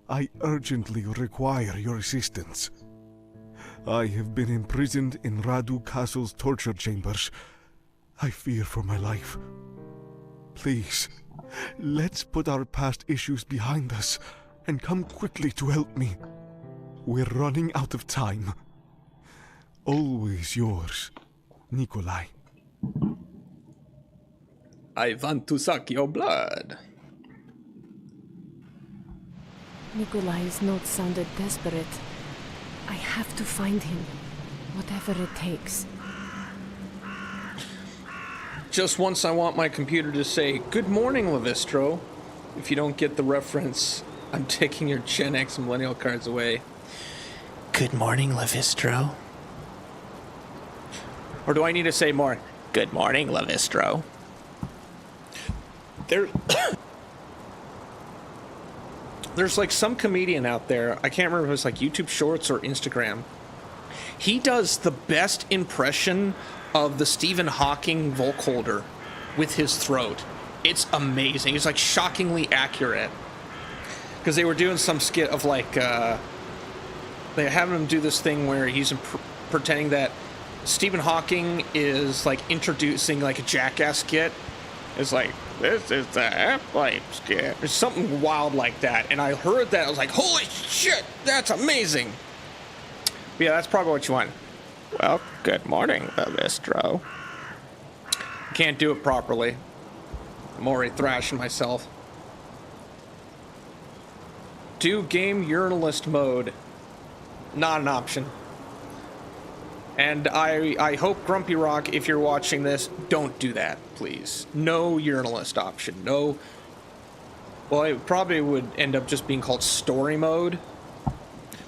I urgently require your assistance. I have been imprisoned in Radu Castle's torture chambers. I fear for my life. Please, let's put our past issues behind us and come quickly to help me. We're running out of time. Always yours, Nikolai. I want to suck your blood. Nikolai's note sounded desperate. I have to find him, whatever it takes. Just once I want my computer to say, "Good morning, Levistro." If you don't get the reference, I'm taking your Gen X millennial cards away. Good morning, Levistro. Or do I need to say more? Good morning, Levistro. There's like some comedian out there, I can't remember if it's like YouTube Shorts or Instagram. He does the best impression of the Stephen Hawking Volkholder with his throat. It's amazing. It's like shockingly accurate. Because they were doing some skit of like, they have him do this thing where he's pretending that Stephen Hawking is like introducing like a Jackass skit. It's like, this is the Half-Life skit. There's something wild like that. And I heard that, I was like, holy shit, that's amazing. But yeah, that's probably what you want. Well, good morning, Levistro. Can't do it properly. I'm already thrashing myself. Do game urinalist mode. Not an option. And I hope, Grumpy Rock, if you're watching this, don't do that, please. No urinalist option. No. Well, it probably would end up just being called story mode.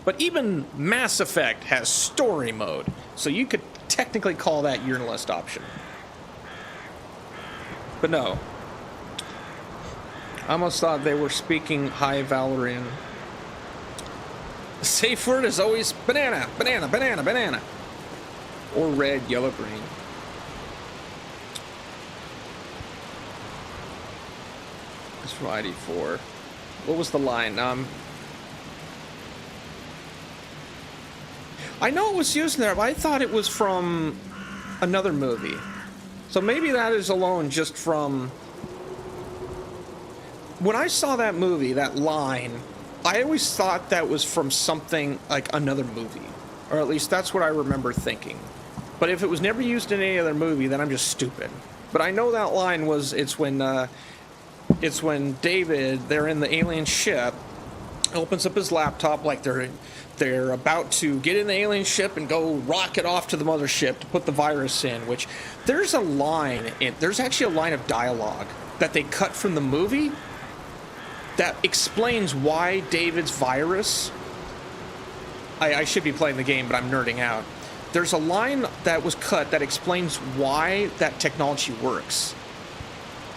But even Mass Effect has story mode. So you could technically call that urinalist option. But no. I almost thought they were speaking High Valerian. The safe word is always banana, banana, banana, banana. Or red, yellow, green. It's from ID4. What was the line? I know it was used in there, but I thought it was from another movie. So maybe that is alone just from... When I saw that movie, that line, I always thought that was from something like another movie. Or at least that's what I remember thinking. But if it was never used in any other movie, then I'm just stupid. But I know that line was, it's when David, they're in the alien ship, opens up his laptop like they're about to get in the alien ship and go rocket off to the mothership to put the virus in, which there's actually a line of dialogue that they cut from the movie that explains why David's virus, I should be playing the game, but I'm nerding out. there's a line that was cut that explains why that technology works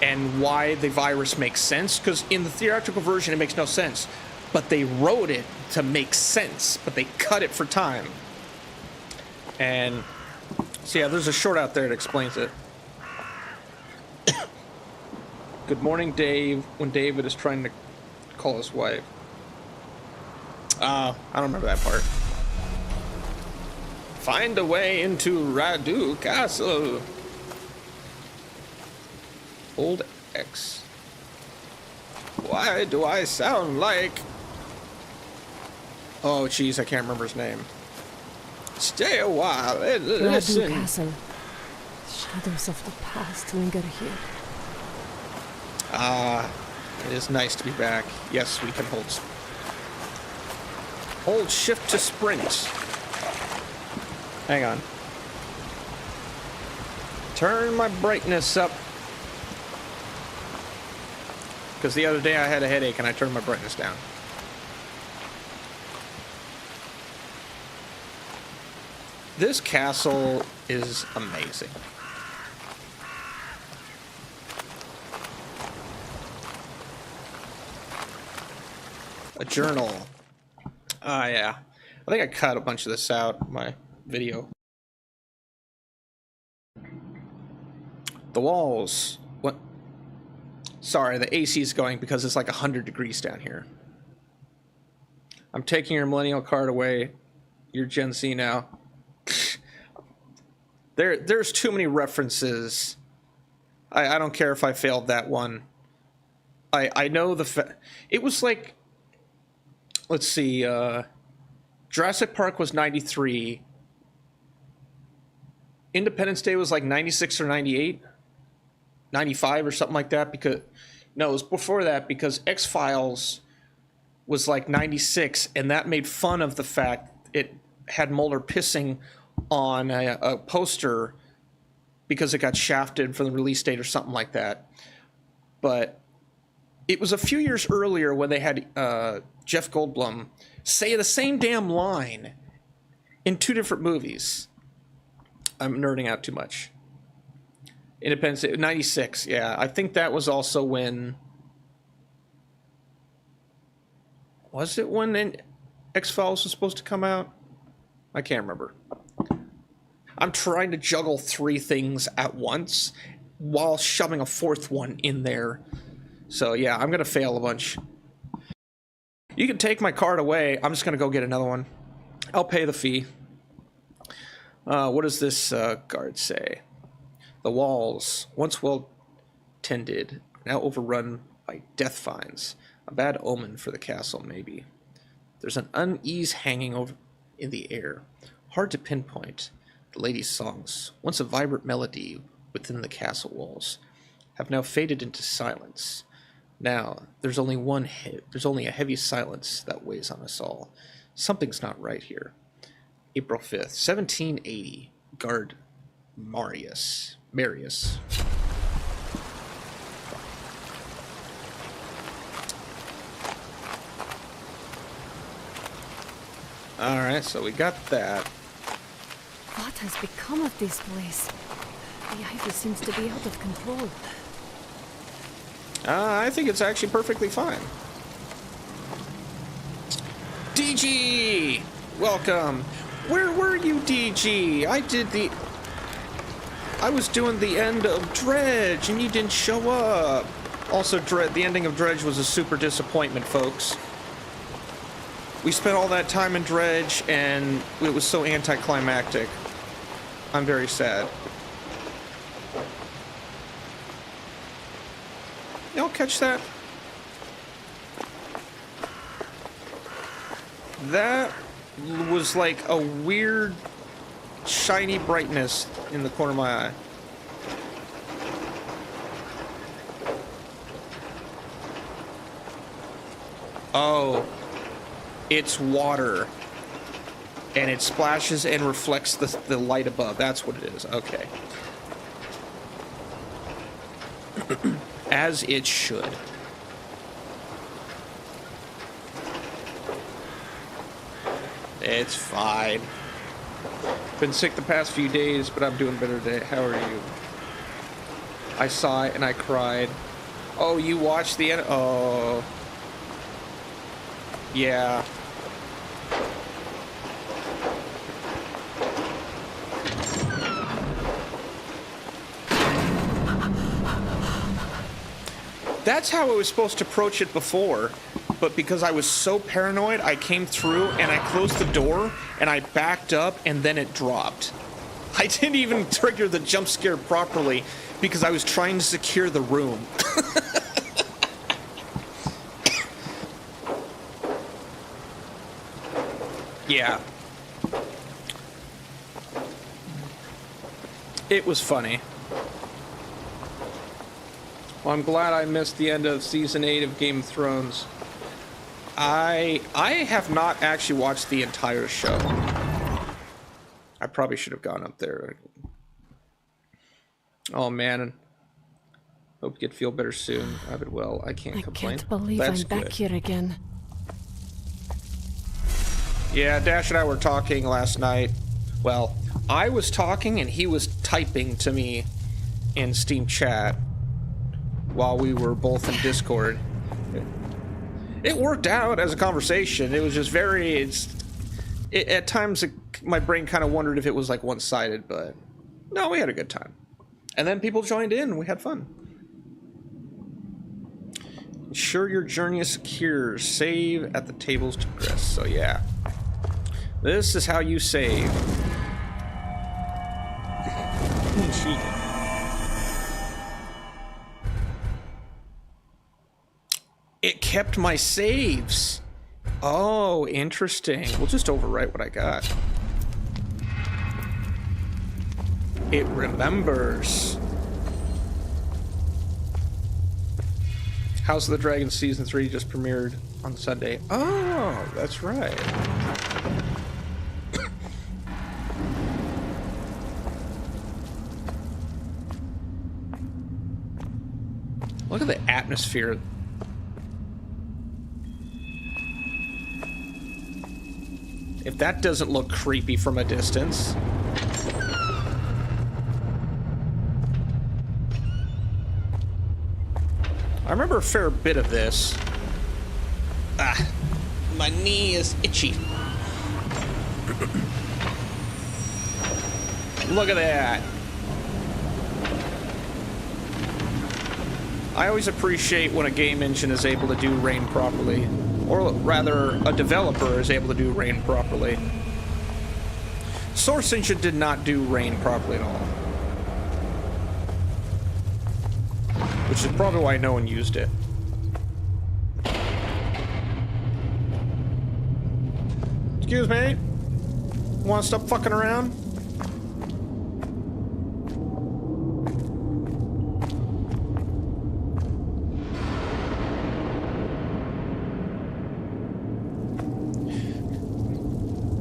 and why the virus makes sense, because in the theatrical version it makes no sense, but they wrote it to make sense, but they cut it for time. And so yeah, there's a short out there that explains it. Good morning, Dave, when David is trying to call his wife. I don't remember that part. Find a way into Radu Castle. Old X. Why do I sound like... Oh, jeez, I can't remember his name. Stay a while and listen. Radu Castle. Shadows of the past linger here. It is nice to be back. Yes, we can hold shift to sprint. Hang on. Turn my brightness up. Because the other day I had a headache and I turned my brightness down. This castle is amazing. A journal. Ah, yeah. I think I cut a bunch of this out in my video. The walls. What? Sorry, the AC is going because it's like 100 degrees down here. I'm taking your millennial card away. You're Gen Z now. There's too many references. I don't care if I failed that one. I know it was like, let's see, Jurassic Park was 93. Independence Day was like 96 or 98. 95 or something like that, because no, it was before that, because X-Files was like 96, and that made fun of the fact it had Mulder pissing on a poster because it got shafted from the release date or something like that. But it was a few years earlier when they had Jeff Goldblum say the same damn line in two different movies. I'm nerding out too much. Independence Day, 96, yeah. I think that was also when... Was it when X-Files was supposed to come out? I can't remember. I'm trying to juggle 3 things at once while shoving a 4th one in there. So yeah, I'm going to fail a bunch. You can take my card away. I'm just going to go get another one. I'll pay the fee. What does this guard say? The walls, once well tended, now overrun by death vines. A bad omen for the castle, maybe. There's an unease hanging over in the air. Hard to pinpoint. The lady's songs, once a vibrant melody within the castle walls, have now faded into silence. Now, there's only a heavy silence that weighs on us all. Something's not right here. April 5th, 1780. Guard Marius. Alright, so we got that. What has become of this place? The ivy seems to be out of control. I think it's actually perfectly fine. DG! Welcome! Where were you, DG? I was doing the end of Dredge, and you didn't show up. Also, the ending of Dredge was a super disappointment, folks. We spent all that time in Dredge, and it was so anticlimactic. I'm very sad. Y'all catch that? That was like a weird shiny brightness in the corner of my eye. Oh, it's water. And it splashes and reflects the light above. That's what it is. Okay. As it should. It's fine. Been sick the past few days, but I'm doing better today. How are you? I saw it and I cried. Oh, you watched the end? Oh. Yeah. That's how I was supposed to approach it before, but because I was so paranoid, I came through and I closed the door and I backed up and then it dropped. I didn't even trigger the jump scare properly because I was trying to secure the room. Yeah. It was funny. Well, I'm glad I missed the end of season 8 of Game of Thrones. I have not actually watched the entire show. I probably should have gone up there. Oh man. Hope you feel better soon. I would well. I can't complain. I can't believe That's I'm back good. here again. Yeah, Dash and I were talking last night. Well, I was talking and he was typing to me in Steam chat while we were both in Discord. It worked out as a conversation. It was just very... at times, my brain kind of wondered if it was like one-sided, but no, we had a good time. And then people joined in and we had fun. Ensure your journey is secure. Save at the tables to progress. So yeah. This is how you save. It kept my saves. Oh, interesting. We'll just overwrite what I got. It remembers. House of the Dragon Season 3 just premiered on Sunday. Oh, that's right. Look at the atmosphere. If that doesn't look creepy from a distance. I remember a fair bit of this. Ah, my knee is itchy. Look at that. I always appreciate when a game engine is able to do rain properly. Or rather, a developer is able to do rain properly. Source Engine did not do rain properly at all. Which is probably why no one used it. Excuse me? Wanna stop fucking around?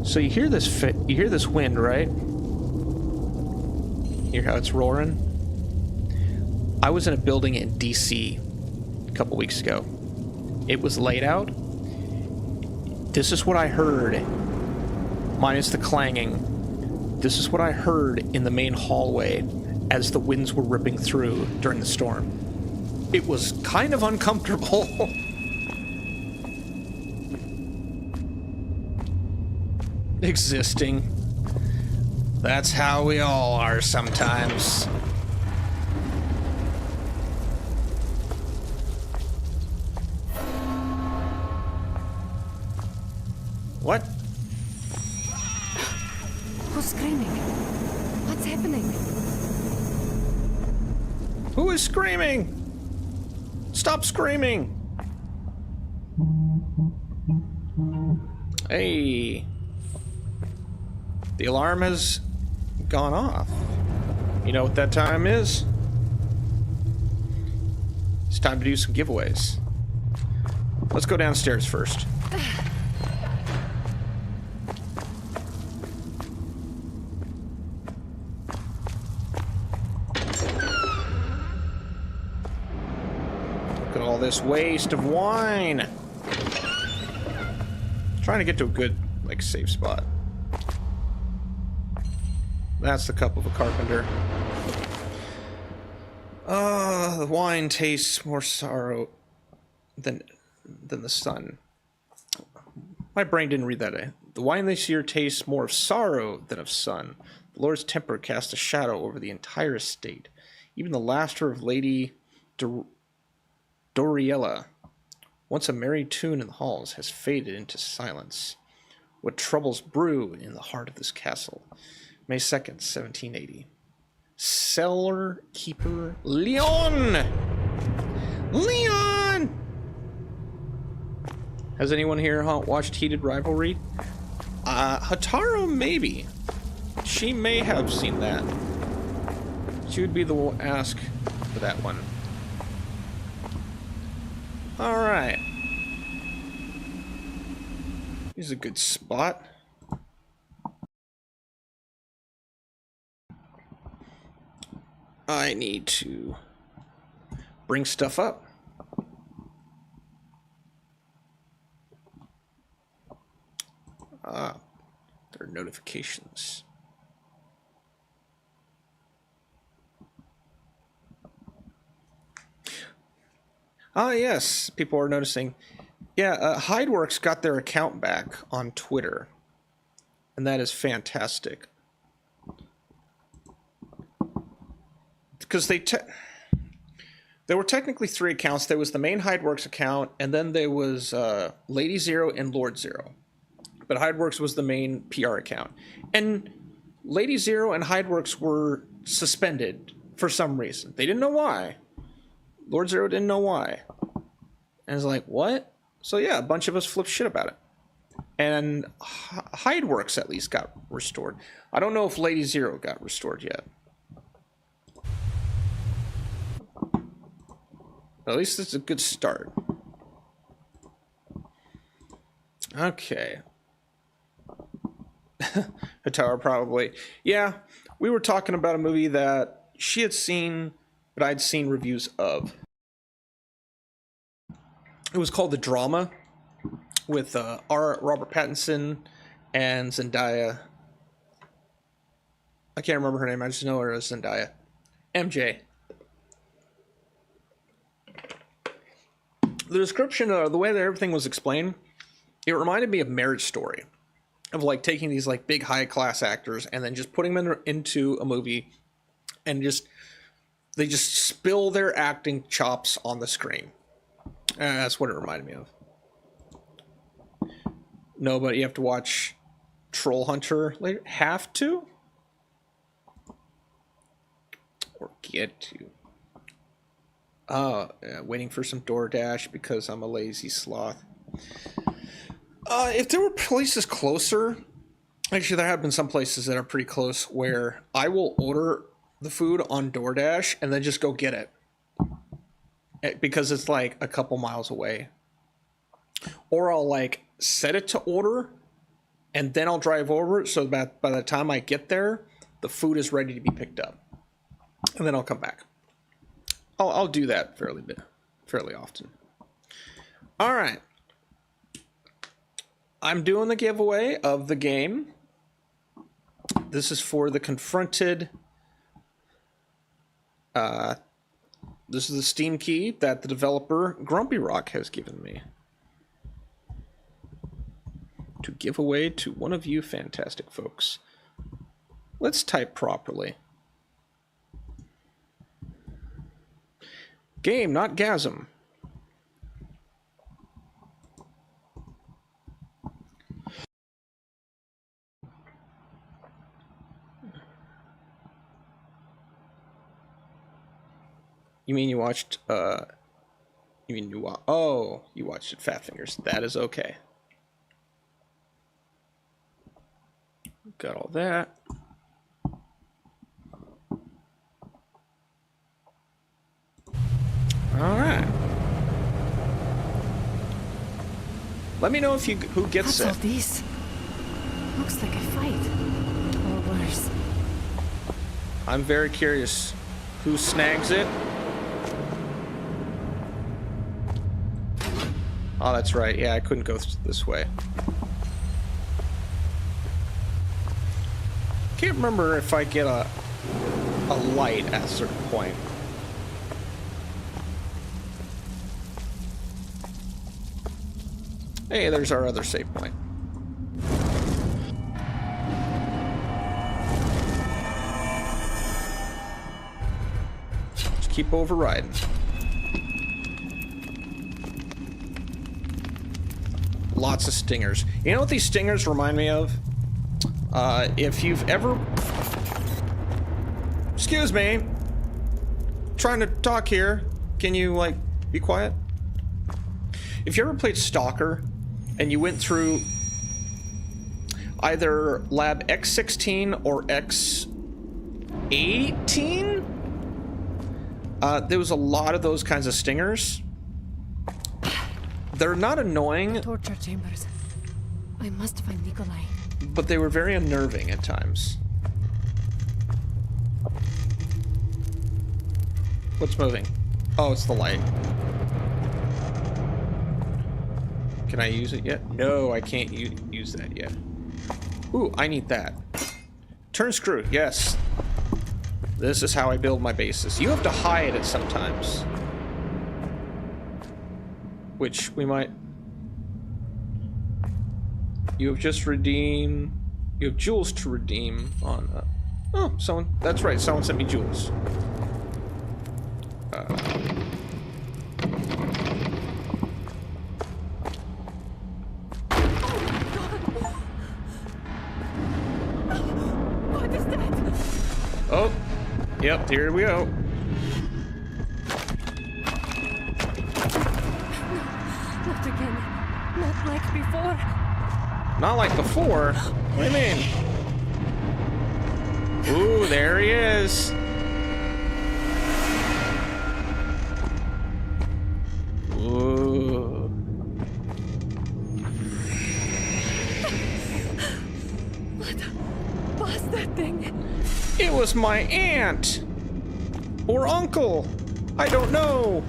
So you hear this wind, right? Hear how it's roaring? I was in a building in DC a couple weeks ago. It was laid out. This is what I heard, minus the clanging. This is what I heard in the main hallway as the winds were ripping through during the storm. It was kind of uncomfortable. Existing. That's how we all are sometimes. What? Who's screaming? What's happening? Who is screaming? Stop screaming! Hey. The alarm has gone off. You know what that time is? It's time to do some giveaways. Let's go downstairs first. Look at all this waste of wine. Trying to get to a good, like, safe spot. That's the cup of a carpenter. The wine tastes more sorrow than the sun. My brain didn't read that. The wine this year tastes more of sorrow than of sun. The Lord's temper casts a shadow over the entire estate. Even the laughter of Lady Doriella, once a merry tune in the halls, has faded into silence. What troubles brew in the heart of this castle? May 2nd, 1780. Cellar Keeper Leon! Leon! Has anyone here watched Heated Rivalry? Hataro, maybe. She may have seen that. She would be the one to ask for that one. Alright. Here's a good spot. I need to bring stuff up. There are notifications. Yes, people are noticing. Yeah, Hideworks got their account back on Twitter, and that is fantastic. Because there were technically 3 accounts. There was the main Hideworks account, and then there was Lady Zero and Lord Zero. But Hideworks was the main PR account. And Lady Zero and Hideworks were suspended for some reason. They didn't know why. Lord Zero didn't know why. And it's like, what? So yeah, a bunch of us flipped shit about it. And Hideworks at least got restored. I don't know if Lady Zero got restored yet. At least it's a good start. Okay. Hatara probably. Yeah, we were talking about a movie that she had seen, but I'd seen reviews of. It was called The Drama, with Robert Pattinson and Zendaya. I can't remember her name, I just know her as Zendaya. MJ. The description, the way that everything was explained, it reminded me of Marriage Story. Of like taking these like big high class actors and then just putting them into a movie and they just spill their acting chops on the screen. That's what it reminded me of. No, but you have to watch Troll Hunter later. Have to? Or get to? Yeah, waiting for some DoorDash because I'm a lazy sloth. If there were places closer, actually there have been some places that are pretty close where I will order the food on DoorDash and then just go get it. Because it's like a couple miles away. Or I'll like set it to order and then I'll drive over so that by the time I get there, the food is ready to be picked up. And then I'll come back. I'll do that fairly often. All right. I'm doing the giveaway of the game. This is for the Confronted. This is the Steam key that the developer Grumpy Rock has given me to give away to one of you fantastic folks. Let's type properly. Game, not gasm. You mean you watched, you watched it, Fat Fingers. That is okay. Got all that. All right. Let me know if who gets it. What's all this? Looks like a fight. Or worse. I'm very curious who snags it. Oh, that's right. Yeah, I couldn't go this way. Can't remember if I get a light at a certain point. Hey, there's our other save point. Just keep overriding. Lots of stingers. You know what these stingers remind me of? If you've ever... Excuse me. Trying to talk here. Can you, like, be quiet? If you ever played Stalker, and you went through either Lab X16 or X18, there was a lot of those kinds of stingers. They're not annoying. Torture chambers. I must find Nikolai. But they were very unnerving at times. What's moving? Oh, it's the light. Can I use it yet? No, I can't use that yet. Ooh, I need that. Turn screw, yes. This is how I build my bases. You have to hide it sometimes. Which we might... You have just redeemed... You have jewels to redeem on... Oh, someone... That's right, someone sent me jewels. What is that? Oh, yep, here we go. Not again. Not like before. Not like before? What do you mean? Ooh, there he is. Ooh. What was that thing? It was my aunt. Or uncle. I don't know.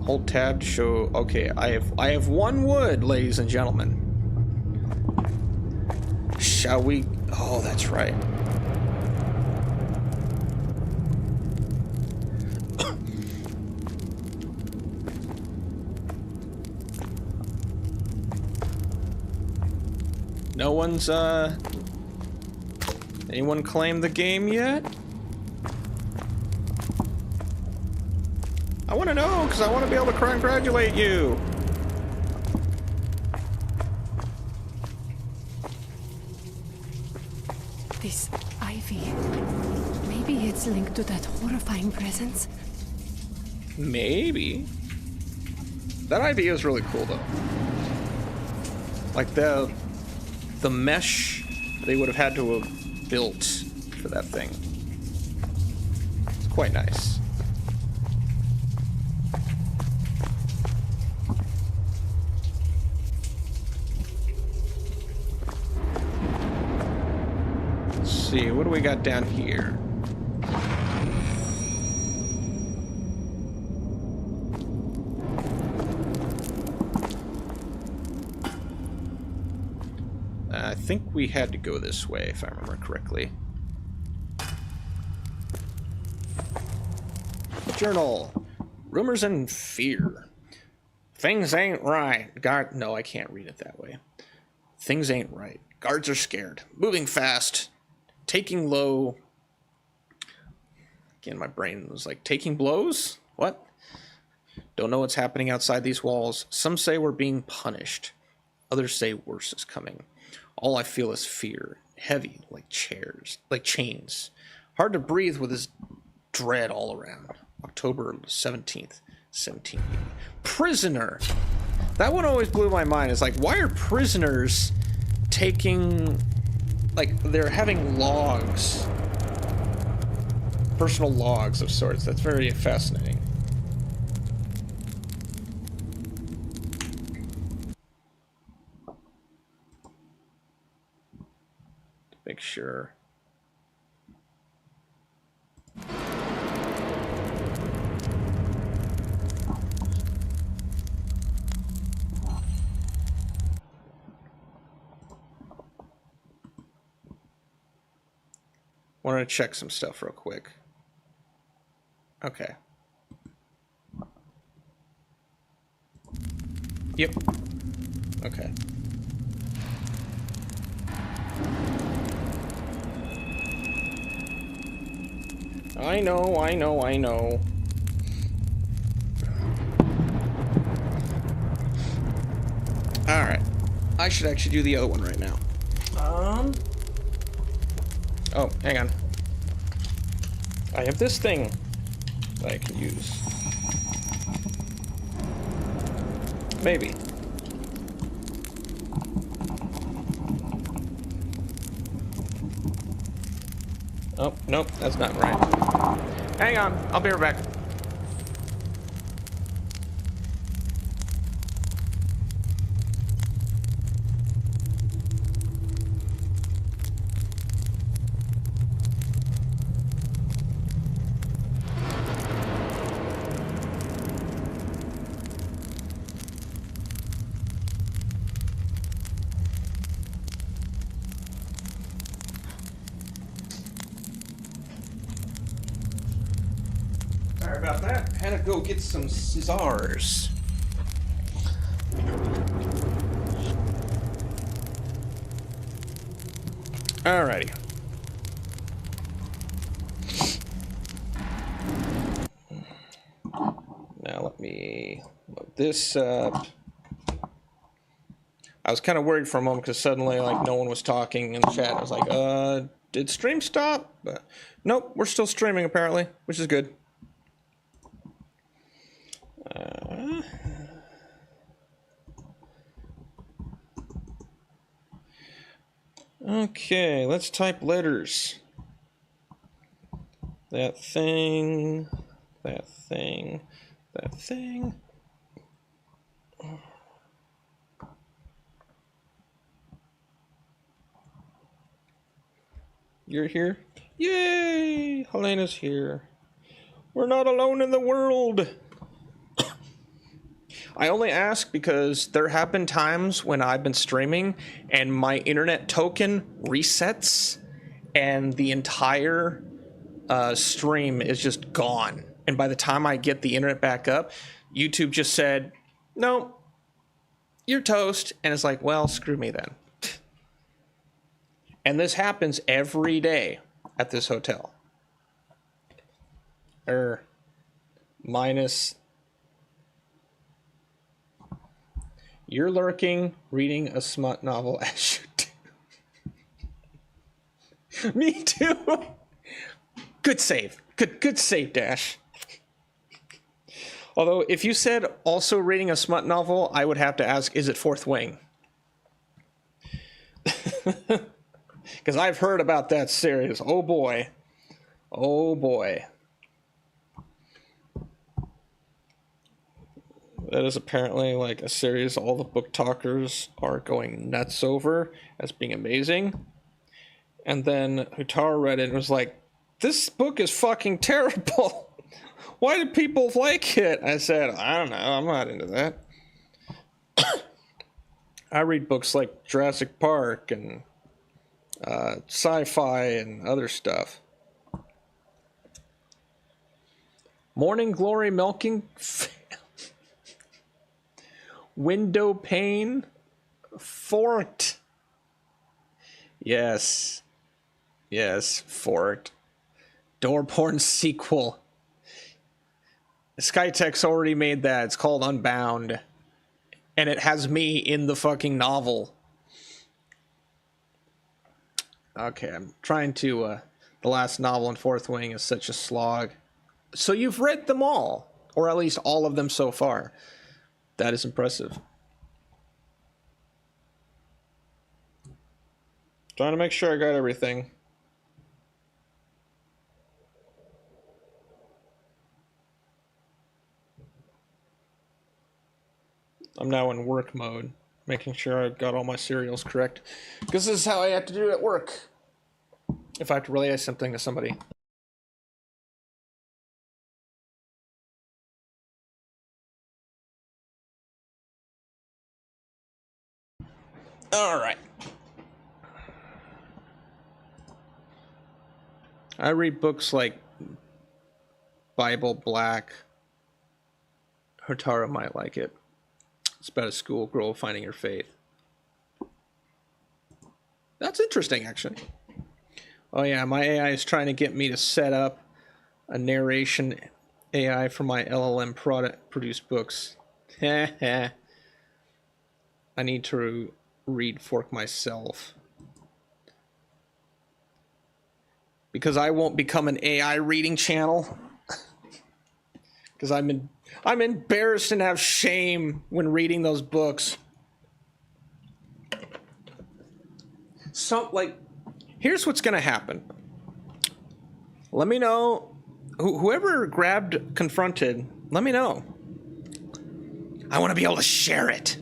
Hold tab to show. Okay, I have one wood, ladies and gentlemen. Shall we? Oh, that's right. No one's anyone claimed the game yet? I want to know, because I want to be able to congratulate you. This ivy. Maybe it's linked to that horrifying presence. Maybe. That idea is really cool, though. Like the mesh they would have had to have built for that thing. It's quite nice. Let's see, what do we got down here? I think we had to go this way, if I remember correctly. Journal. Rumors and fear. Things ain't right. Guard. No, I can't read it that way. Things ain't right. Guards are scared. Moving fast. Taking low. Again, my brain was like, taking blows? What? Don't know what's happening outside these walls. Some say we're being punished. Others say worse is coming. All I feel is fear, heavy like chains. Hard to breathe with this dread all around. October 17th, 1780. Prisoner. That one always blew my mind. It's like, why are prisoners taking, like, they're having logs, personal logs of sorts. That's very fascinating. Make sure. Wanted to check some stuff real quick. Okay. Yep. Okay. I know. Alright. I should actually do the other one right now. Oh, hang on. I have this thing that I can use. Maybe. Oh, nope, that's not right. Hang on, I'll be right back. Sorry about that. Had to go get some scissors. Alrighty. Now let me load this up. I was kind of worried for a moment because suddenly, like, no one was talking in the chat. I was like, did stream stop? But nope, we're still streaming apparently, which is good. Okay, let's type letters. That thing, that thing, that thing. You're here? Yay! Helena's here. We're not alone in the world. I only ask because there have been times when I've been streaming and my internet token resets and the entire stream is just gone. And by the time I get the internet back up, YouTube just said, no, you're toast. And it's like, well, screw me then. And this happens every day at this hotel. Minus... You're lurking, reading a smut novel as you do. Me too. Good save. Good save, Dash. Although, if you said also reading a smut novel, I would have to ask, is it Fourth Wing? Because I've heard about that series. Oh boy. Oh boy. That is apparently like a series all the book talkers are going nuts over as being amazing. And then Hutaro read it and was like, this book is fucking terrible. Why do people like it? I said, I don't know. I'm not into that. I read books like Jurassic Park and sci-fi and other stuff. Morning Glory milking... Window pane forked. Yes, forked. Door porn sequel. Skytech's already made that. It's called Unbound, and it has me in the fucking novel. Okay, I'm trying to. The last novel in Fourth Wing is such a slog. So you've read them all, or at least all of them so far. That is impressive. Trying to make sure I got everything. I'm now in work mode, making sure I've got all my serials correct. Because this is how I have to do it at work. If I have to relay something to somebody. All right. I read books like Bible Black. Hotara might like it. It's about a schoolgirl finding her faith. That's interesting, actually. Oh yeah, my AI is trying to get me to set up a narration AI for my LLM produced books. I need to read Fork myself. Because I won't become an AI reading channel. Because I'm embarrassed and have shame when reading those books. So, like, here's what's gonna happen. Let me know. Whoever grabbed Confronted, let me know. I want to be able to share it.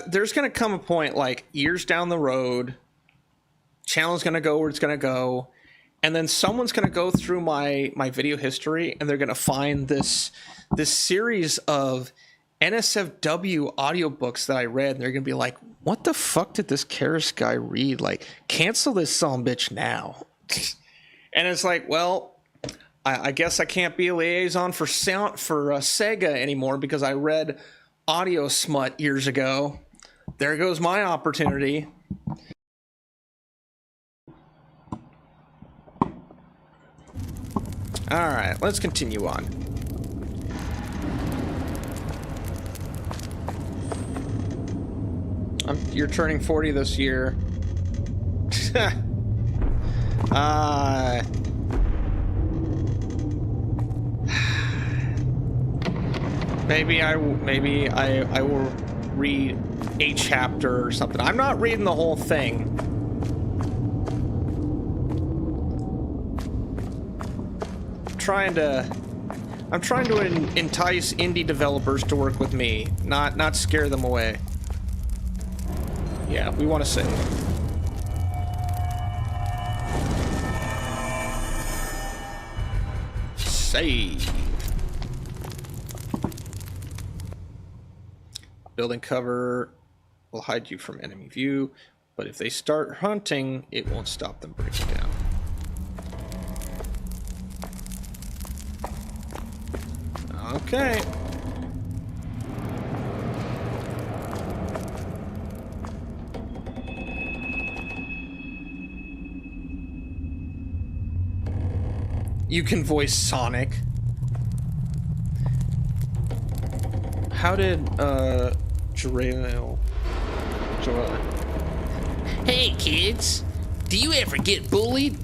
There's gonna come a point, like, years down the road, channel's gonna go where it's gonna go, and then someone's gonna go through my video history, and they're gonna find this series of NSFW audiobooks that I read, and they're gonna be like, what the fuck did this Karis guy read? Like, cancel this sumbitch now. And it's like, well, I guess I can't be a liaison for Sega anymore because I read audio smut years ago. There goes my opportunity. All right, let's continue on. You're turning 40 this year. Maybe I will read a chapter or something. I'm not reading the whole thing. I'm trying to entice indie developers to work with me, not scare them away. Yeah, we want to save. Save. Building cover will hide you from enemy view, but if they start hunting, it won't stop them breaking down. Okay. You can voice Sonic. How did Joel? Hey kids, do you ever get bullied?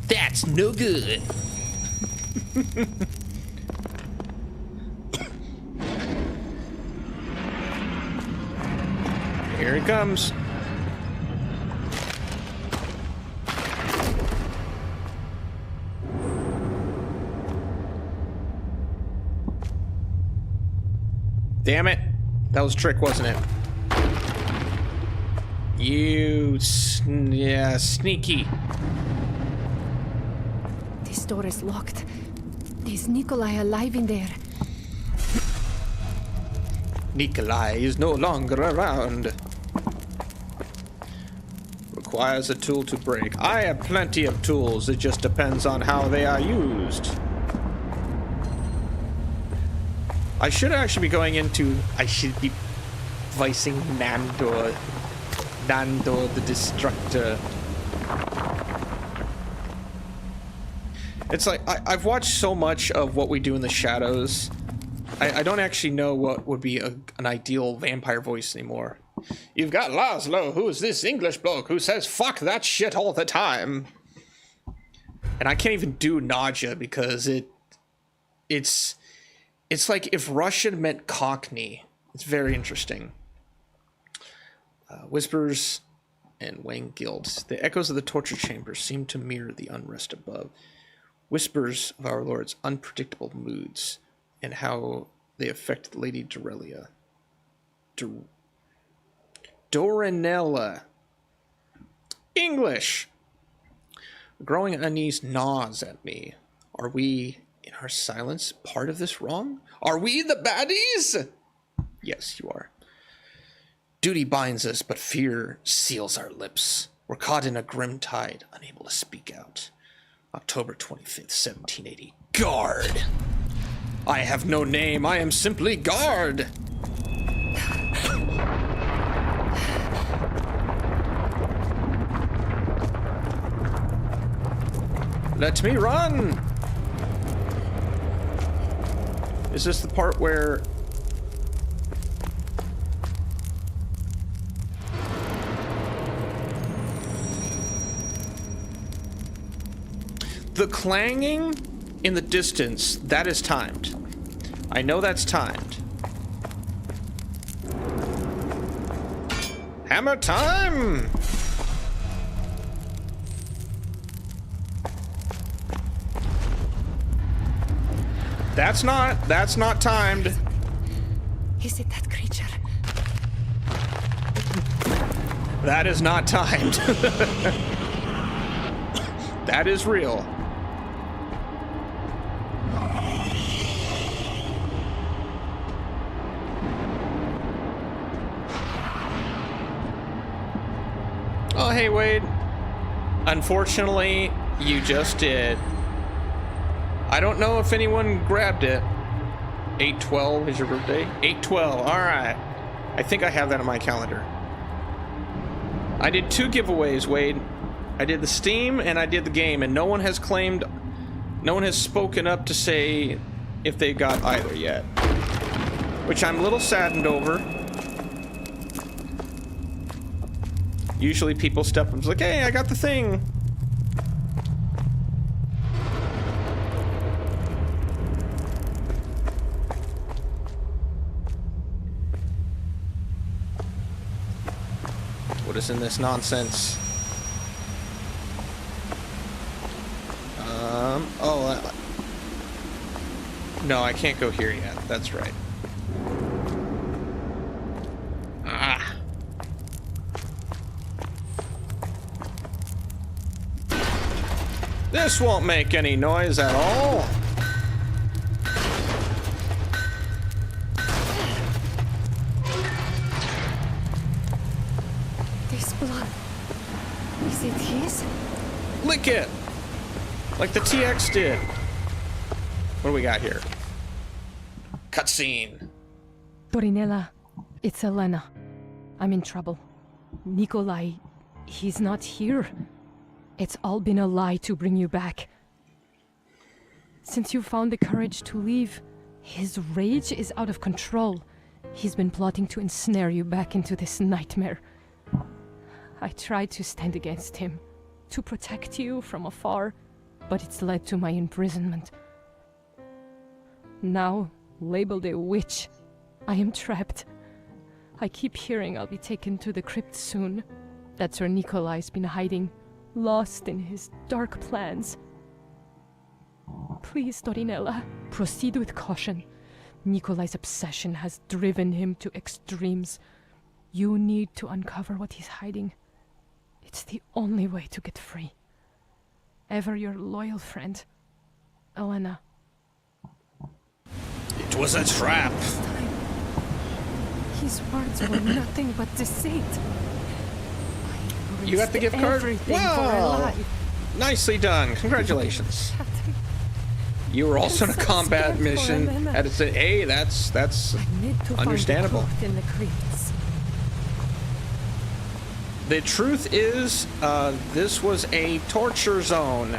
That's no good. Here it comes. Damn it. That was a trick, wasn't it? You... yeah, sneaky. This door is locked. Is Nikolai alive in there? Nikolai is no longer around. Requires a tool to break. I have plenty of tools. It just depends on how they are used. I should actually be going into... I should be voicing Nandor. Nandor the Destructor. It's like, I've watched so much of What We Do in the Shadows. I don't actually know what would be an ideal vampire voice anymore. You've got Laszlo, who is this English bloke who says fuck that shit all the time. And I can't even do Nadja because it's like if Russian meant Cockney. It's very interesting. Whispers and Wang Guilds. The echoes of the torture chamber seem to mirror the unrest above. Whispers of our Lord's unpredictable moods and how they affect Lady Dorelia. Dorinella. English! A growing unease gnaws at me. Are we, in our silence, part of this wrong? Are we the baddies? Yes, you are. Duty binds us, but fear seals our lips. were caught in a grim tide, unable to speak out. October 25th, 1780. Guard! I have no name, I am simply Guard! Let me run! Is this the part where... The clanging in the distance, that is timed. I know that's timed. Hammer time! That's not timed. Is it that creature? That is not timed. That is real. Oh, hey, Wade. Unfortunately, you just did. I don't know if anyone grabbed it. 8/12 is your birthday? 8/12, alright. I think I have that on my calendar. I did 2 giveaways, Wade. I did the Steam and I did the game, and no one has spoken up to say if they got either yet. Which I'm a little saddened over. Usually people step up and like, hey, I got the thing. What is in this nonsense? No, I can't go here yet. That's right. Ah. This won't make any noise at all. This blood. Is it his? Lick it! Like the TX did. What do we got here? Cutscene. Dorinella, it's Elena. I'm in trouble. Nikolai, he's not here. It's all been a lie to bring you back. Since you found the courage to leave, his rage is out of control. He's been plotting to ensnare you back into this nightmare. I tried to stand against him, to protect you from afar, but it's led to my imprisonment. Now, labeled a witch, I am trapped. I keep hearing I'll be taken to the crypt soon. That's where Nikolai's been hiding, lost in his dark plans. Please, Dorinella, proceed with caution. Nikolai's obsession has driven him to extremes. You need to uncover what he's hiding. It's the only way to get free. Ever your loyal friend, Elena. It was a trap. This time, his words were nothing but deceit. You got the gift card? Everything for a Wow! lie. Nicely done. Congratulations. You were also in a I'm so combat scared for mission. Elena. And it's hey, that's I need to understandable. Find the truth in the crypts. The truth is, this was a torture zone.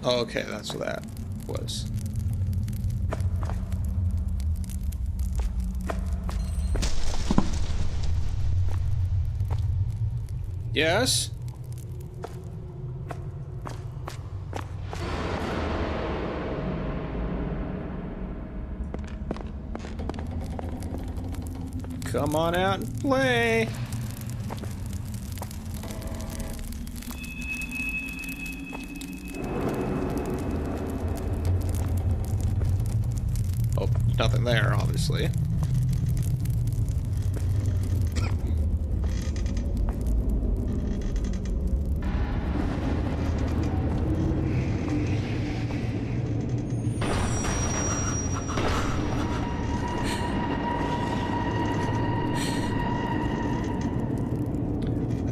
Oh, okay, that's what that was. Yes? Come on out and play. Oh, nothing there, obviously.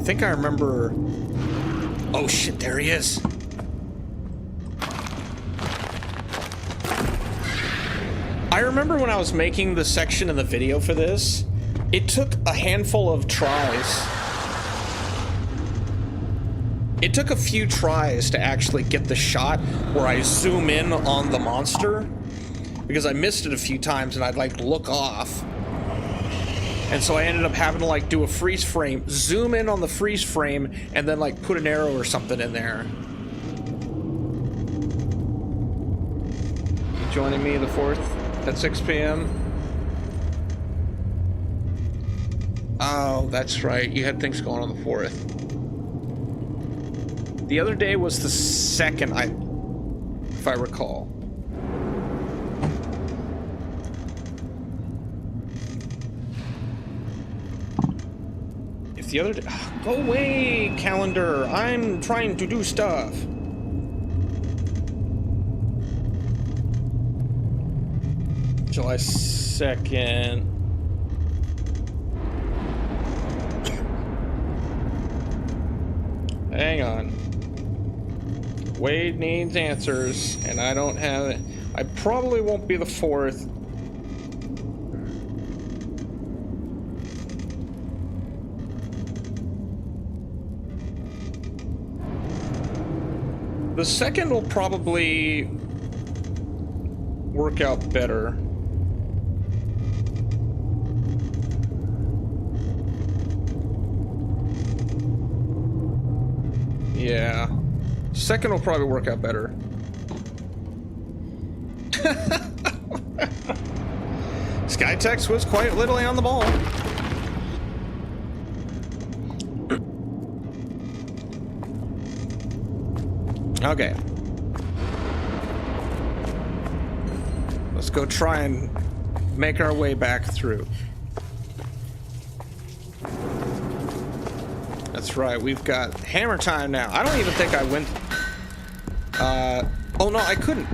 think I remember... Oh shit, there he is. I remember when I was making the section in the video for this, it took a handful of tries. It took a few tries to actually get the shot where I zoom in on the monster, because I missed it a few times and I'd like look off. And so I ended up having to like do a freeze frame, zoom in on the freeze frame, and then like put an arrow or something in there. You joining me the 4th at 6 p.m.? Oh, that's right. You had things going on the 4th. The other day was the 2nd, if I recall. If the other day... Go away, calendar! I'm trying to do stuff. July 2nd... Hang on. Wade needs answers, and I don't have it. I probably won't be the 4th. The 2nd will probably work out better. Yeah. 2nd will probably work out better. Skytex was quite literally on the ball. Okay. Let's go try and make our way back through. That's right, we've got hammer time now. I don't even think I went... oh no, I couldn't.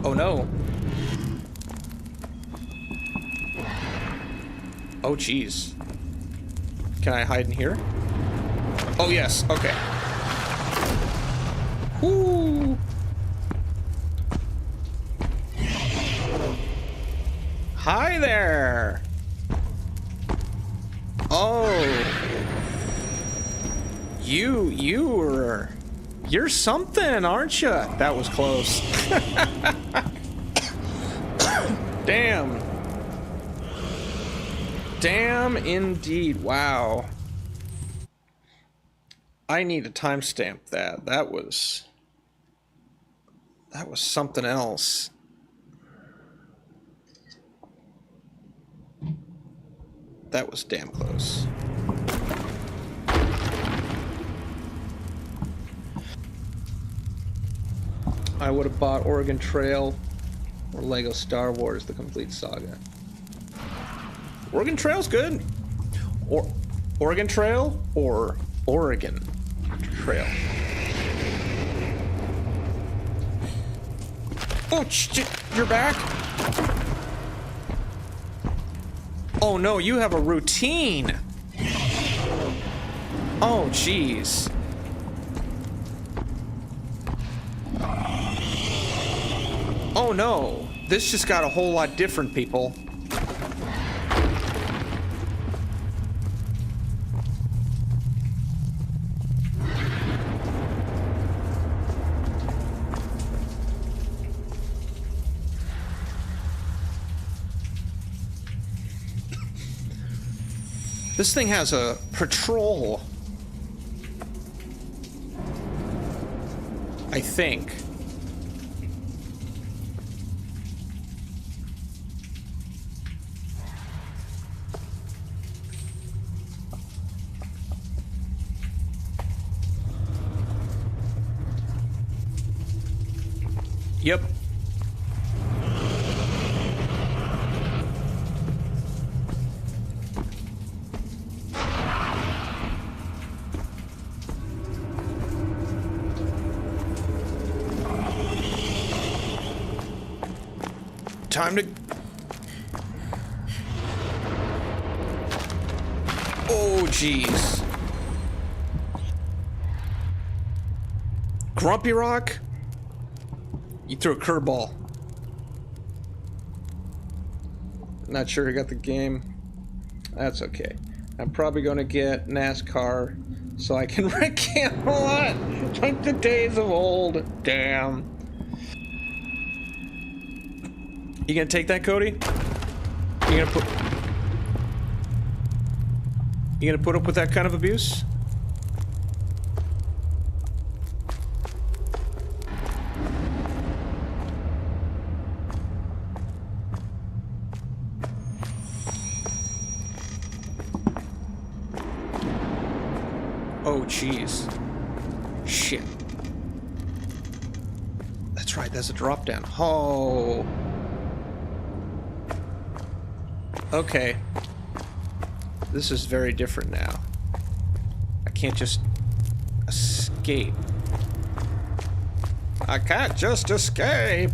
Oh no. Oh jeez. Can I hide in here? Oh yes, okay. Whoo! Hi there! Oh, you're something, aren't you? That was close. Damn. Damn indeed. Wow. I need to timestamp that. That was something else. That was damn close. I would have bought Oregon Trail or Lego Star Wars: The Complete Saga. Oregon Trail's good. Or Oregon Trail or Oregon Trail. Oh shit! You're back. Oh no, you have a routine! Oh, jeez. Oh no, this just got a whole lot different, people. This thing has a patrol. I think. Yep. Time to... jeez. Grumpy Rock? You threw a curveball. Not sure who got the game. That's okay. I'm probably gonna get NASCAR so I can wreck Camelot like the days of old. Damn. You gonna take that, Cody? You gonna put up with that kind of abuse? Oh, jeez. Shit. That's right, that's a drop down. Oh. Okay. This is very different now. I can't just escape. I can't just escape.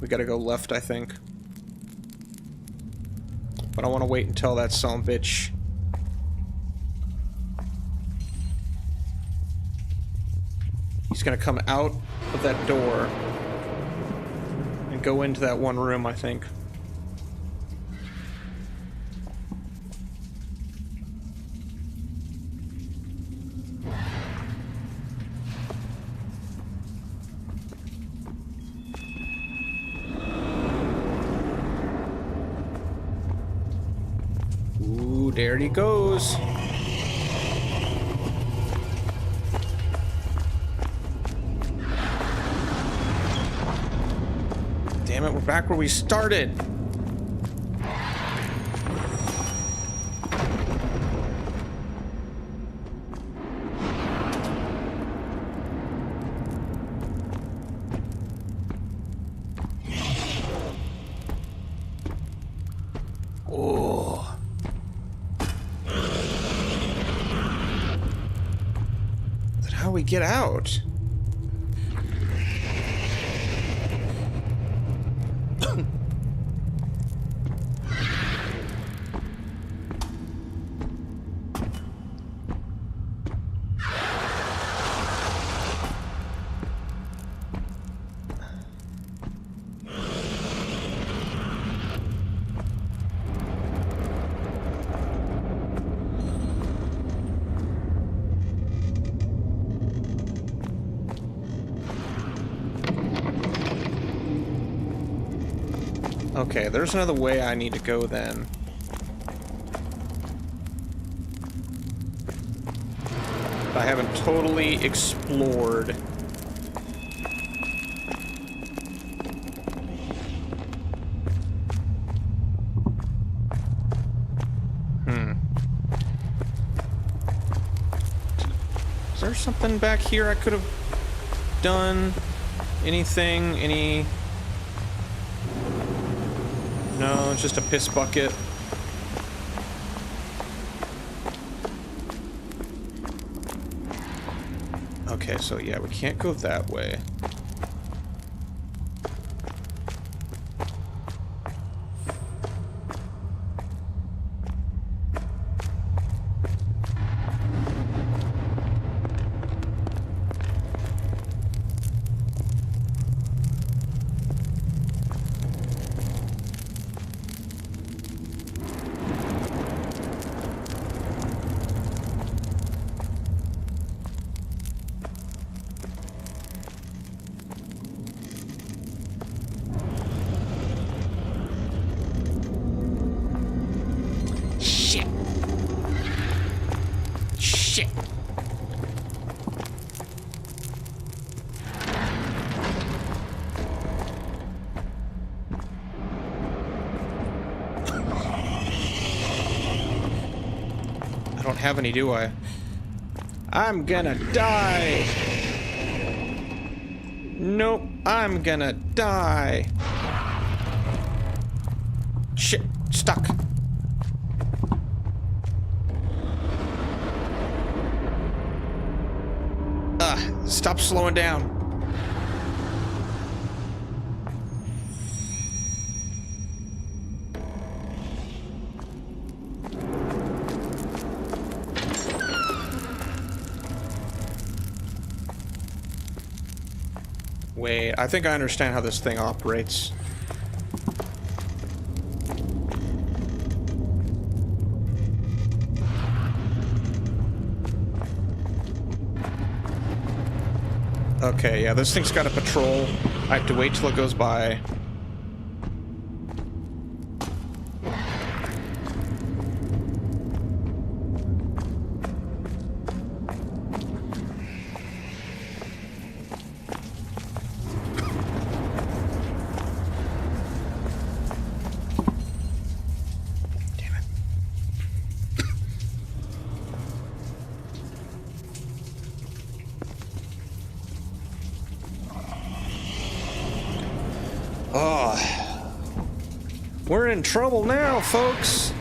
We gotta go left, I think. But I want to wait until that sumbitch. He's gonna come out of that door and go into that one room, I think. Ooh, there he goes. Damn it, we're back where we started. Oh. Then how do we get out? Okay, there's another way I need to go then. I haven't totally explored. Is there something back here I could have done? Anything? Any... No, it's just a piss bucket. Okay, so yeah, we can't go that way. Shit. I don't have any, do I? I'm gonna die! Nope, I'm gonna die! Shit, stuck. Stop slowing down. Wait, I think I understand how this thing operates. Okay, yeah, this thing's got a patrol. I have to wait till it goes by. We're in trouble now, folks.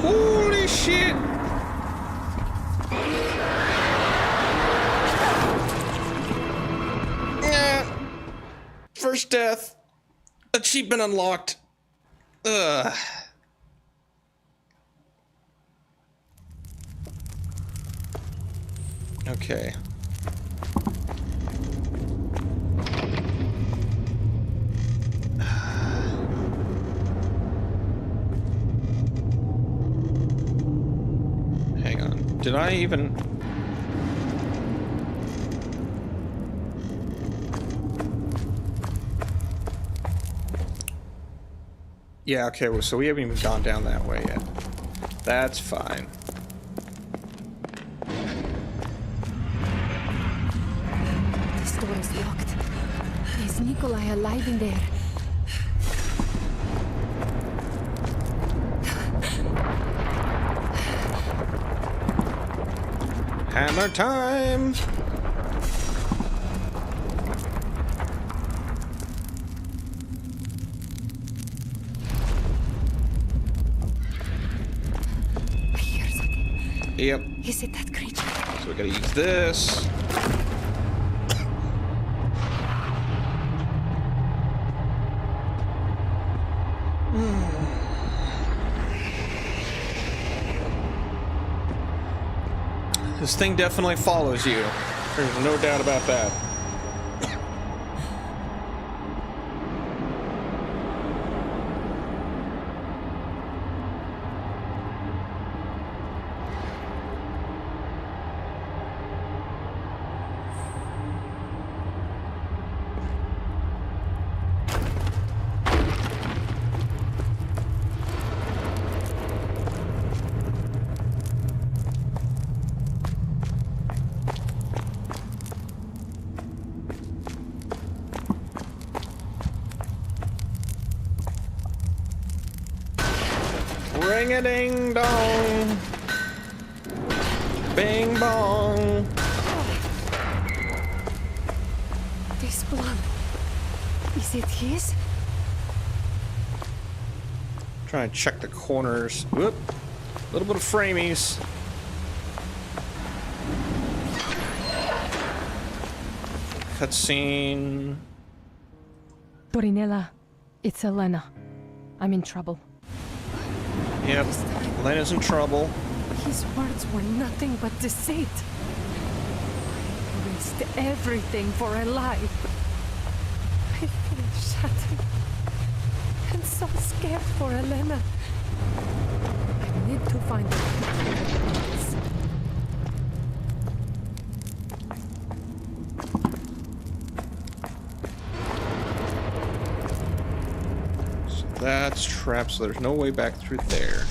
Holy shit. First death. Achievement unlocked. Ugh. Okay. Hang on. Did I even... Yeah, okay, well, so we haven't even gone down that way yet. That's fine. This door is locked. Is Nikolai alive in there? Hammer time! I hear something. Yep. Is it that creature? So we gotta use this. This thing definitely follows you. There's no doubt about that. Ring-a-ding-dong. Bing bong. This blood. Is it his? Try and check the corners. Whoop. A little bit of framies. Cutscene. Dorinella, it's Elena. I'm in trouble. Yep. Lena's in trouble. His words were nothing but deceit. I risked everything for a lie. I feel shattered and so scared for Elena. I need to find her. That's trapped, so there's no way back through there.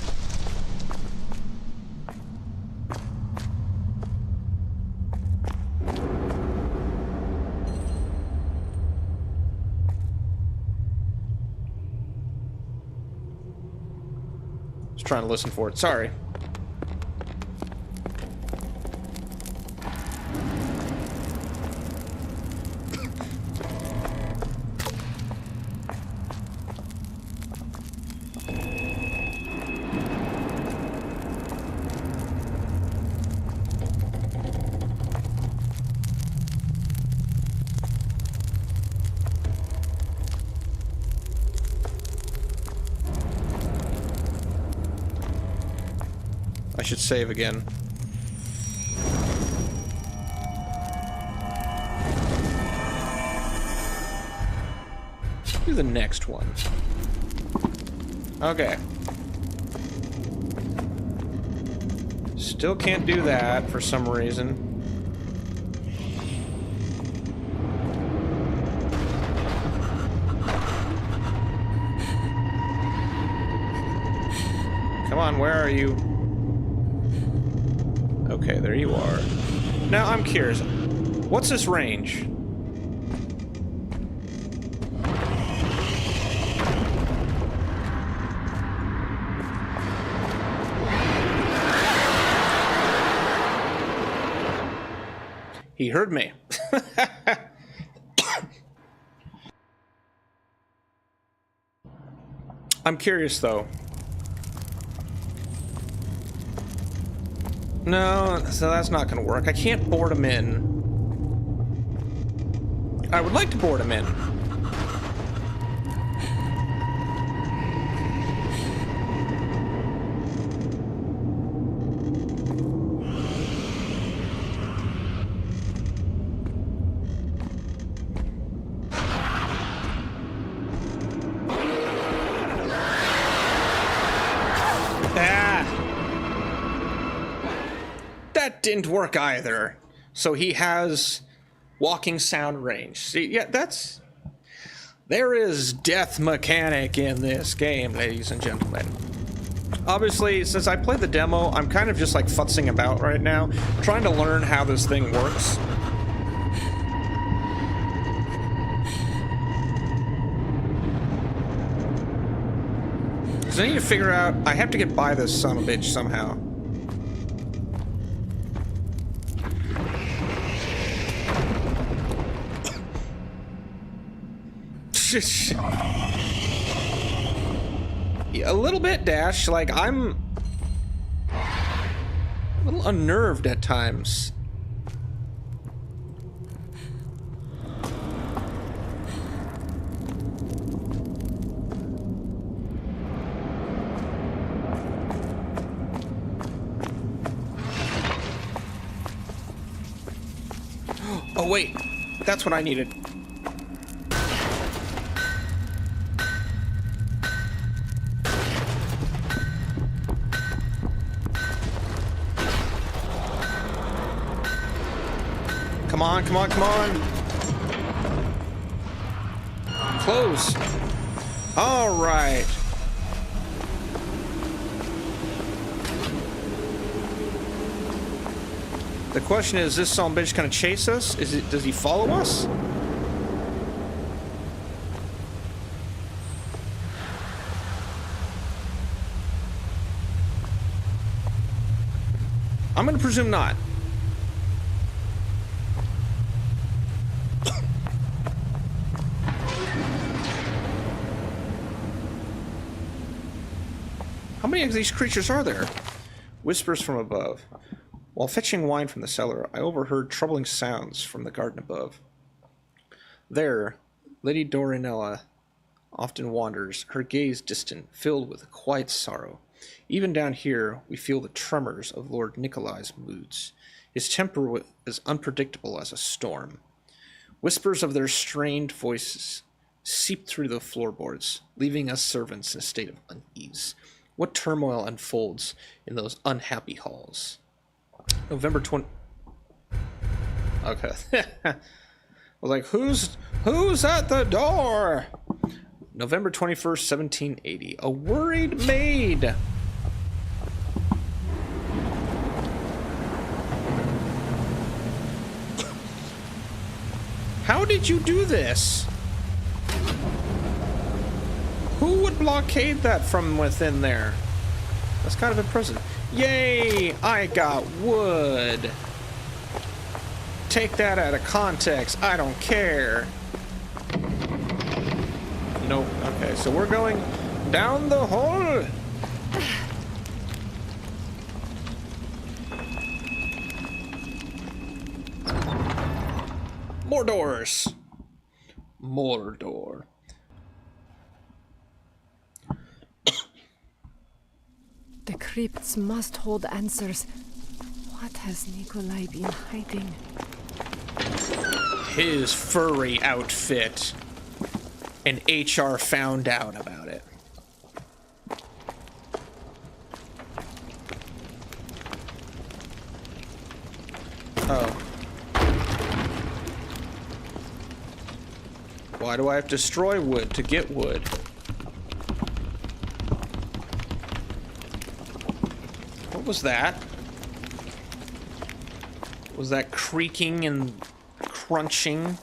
Just trying to listen for it. Sorry. I should save again. Do the next one. Okay. Still can't do that for some reason. Come on, where are you? Okay, there you are. Now, I'm curious. What's this range? He heard me. I'm curious, though. No, so that's not gonna work. I can't board him in. I would like to board him in. That didn't work either. So he has walking sound range. See, yeah, that's... There is death mechanic in this game, ladies and gentlemen. Obviously, since I played the demo, I'm kind of just like futzing about right now, trying to learn how this thing works. Because I need to figure out... I have to get by this son of a bitch somehow. A little bit, Dash. Like, I'm a little unnerved at times. Oh, wait. That's what I needed. Come on, come on, come on. Close. All right. The question is this son of a bitch gonna chase us? Does he follow us? I'm gonna presume not. How many of these creatures are there? Whispers from above. While fetching wine from the cellar, I overheard troubling sounds from the garden above. There, Lady Dorinella often wanders, her gaze distant, filled with a quiet sorrow. Even down here, we feel the tremors of Lord Nikolai's moods. His temper is unpredictable as a storm. Whispers of their strained voices seep through the floorboards, leaving us servants in a state of unease. What turmoil unfolds in those unhappy halls? November 20... Okay. I was like, who's at the door? November 21st, 1780. A worried maid. How did you do this? Who would blockade that from within there? That's kind of impressive. Yay! I got wood. Take that out of context. I don't care. Nope. Okay, so we're going down the hole. More doors. More door. The crypts must hold answers. What has Nikolai been hiding? His furry outfit. And HR found out about it. Oh. Why do I have to destroy wood to get wood? What was that? Was that creaking and crunching?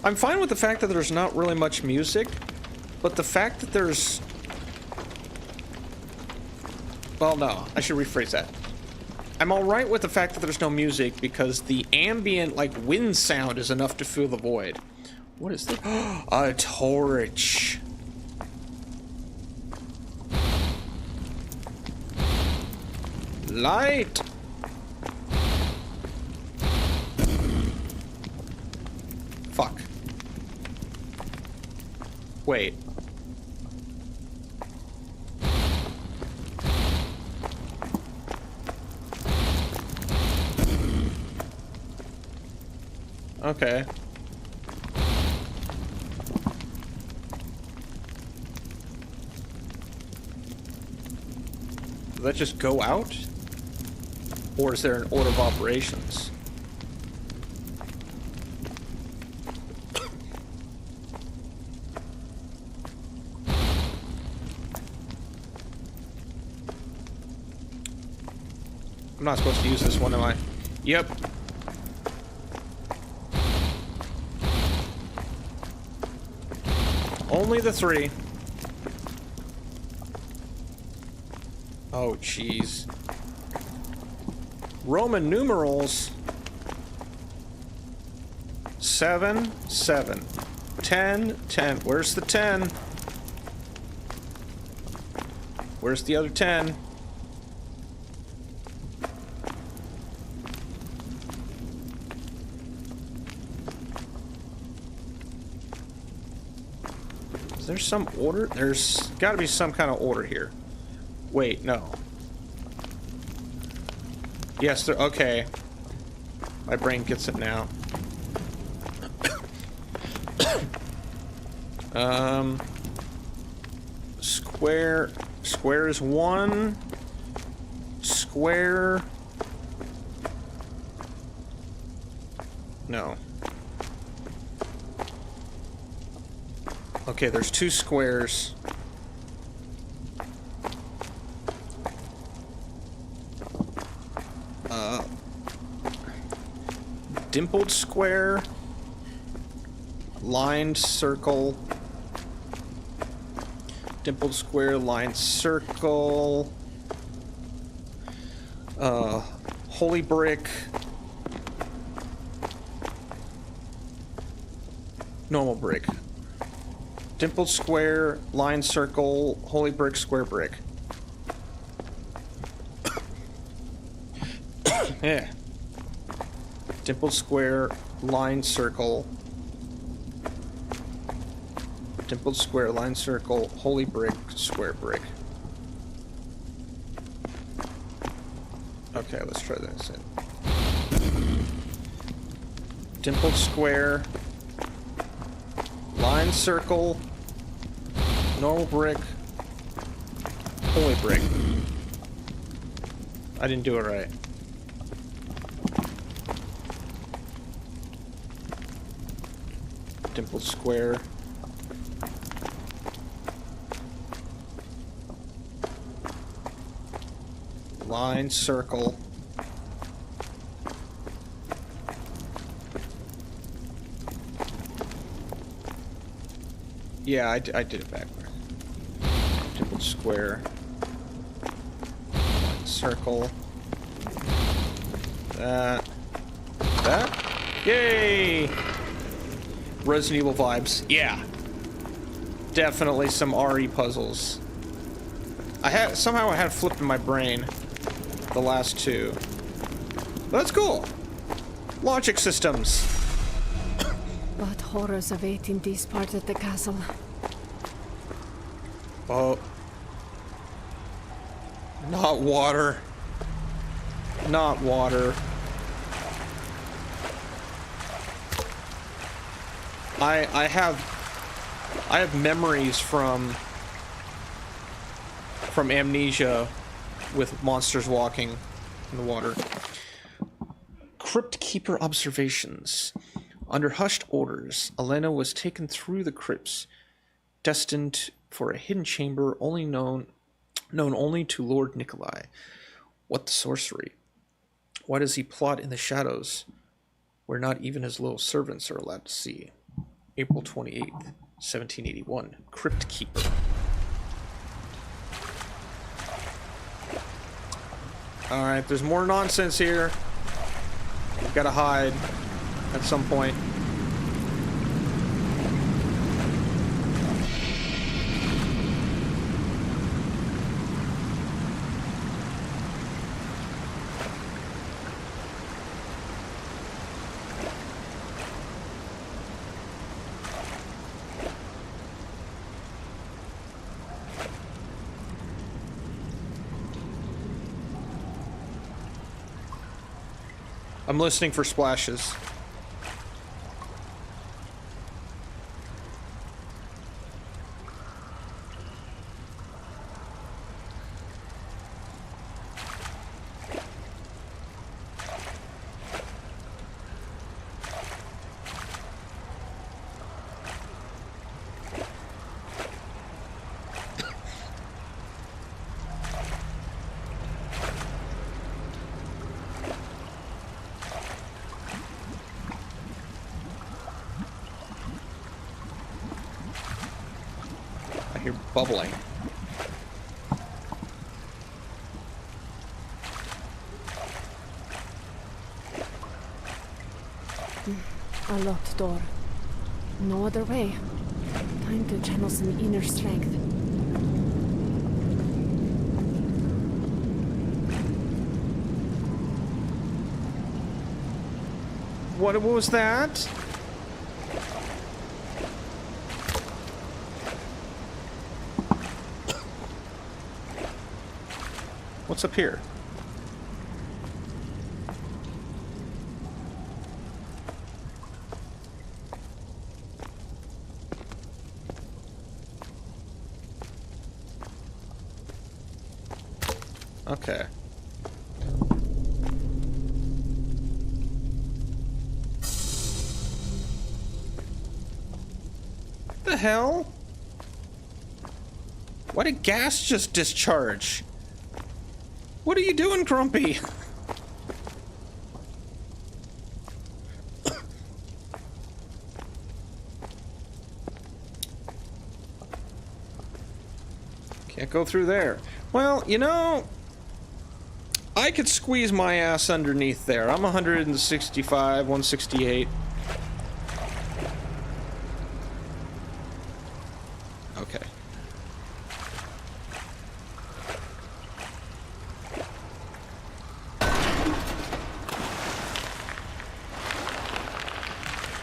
I'm fine with the fact that there's not really much music, but the fact that there's... Well, no, I should rephrase that. I'm alright with the fact that there's no music because the ambient, like, wind sound is enough to fill the void. What is this? A torch. Light. Fuck. Wait. Okay. Does that just go out? Or is there an order of operations? I'm not supposed to use this one, am I? Yep. Only the 3. Oh, jeez. Roman numerals. 7, 7. 10, 10. Where's the 10? Where's the other 10? Is there some order? There's got to be some kind of order here. Wait, no. Yes, there. Okay. My brain gets it now. Square. Square is 1. Square. No. Okay, there's 2 squares. Dimpled square. Lined circle. Dimpled square, lined circle. Holy brick. Normal brick. Dimpled square, line circle, holy brick, square brick. Yeah. Dimpled square, line circle. Dimpled square, line circle, holy brick, square brick. Okay, let's try this. Dimpled square, line circle, normal brick, holy brick. I didn't do it right. Dimpled square. Line circle. Yeah, I did it backward. Dimpled square. Line circle. That. Yay! Resident Evil vibes. Yeah. Definitely some RE puzzles. Somehow I had flipped in my brain the last 2. But that's cool. Logic systems. What horrors await in this part of the castle? Oh. Not water. Not water. I have memories from Amnesia with monsters walking in the water. Crypt Keeper observations. Under hushed orders, Elena was taken through the crypts, destined for a hidden chamber only known only to Lord Nikolai. What the sorcery? Why does he plot in the shadows, where not even his little servants are allowed to see? April 28th, 1781. Crypt Keeper. Alright, there's more nonsense here. We've got to hide at some point. I'm listening for splashes. I hear bubbling. A locked door. No other way. Time to channel some inner strength. What was that? What's up here? Okay. What the hell? Why did gas just discharge? What are you doing, Grumpy? Can't go through there. Well, you know, I could squeeze my ass underneath there. I'm 165, 168. Okay.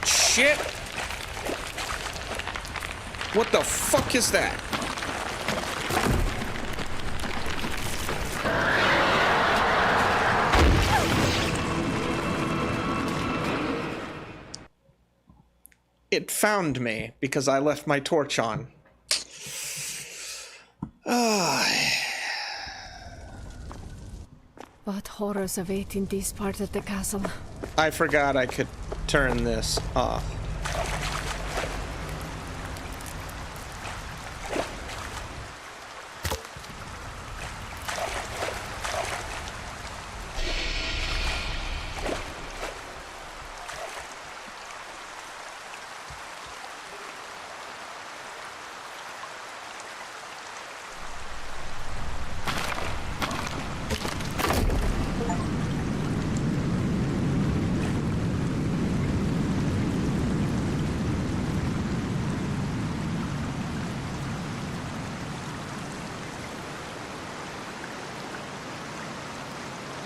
Shit! What the fuck is that? It found me because I left my torch on. What horrors await in this part of the castle? I forgot I could turn this off.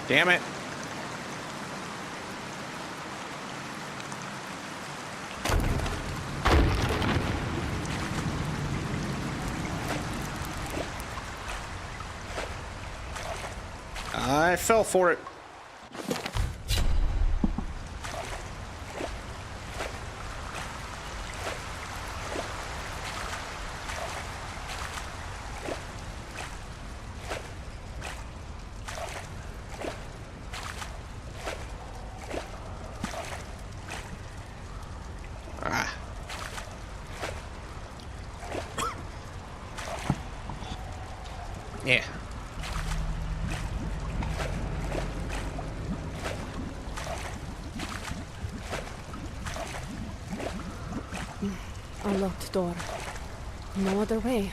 Damn it. fell for it. Ah. Yeah. A locked door. No other way.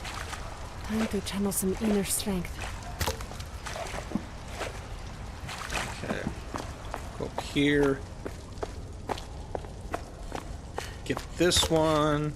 Time to channel some inner strength. Okay. Go up here. Get this one.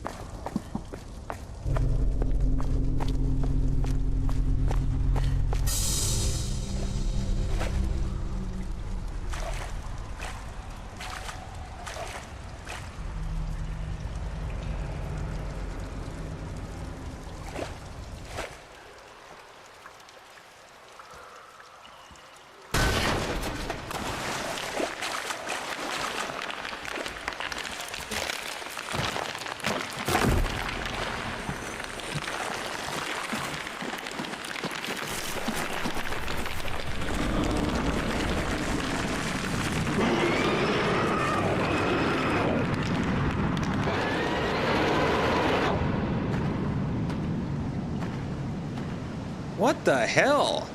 What the hell?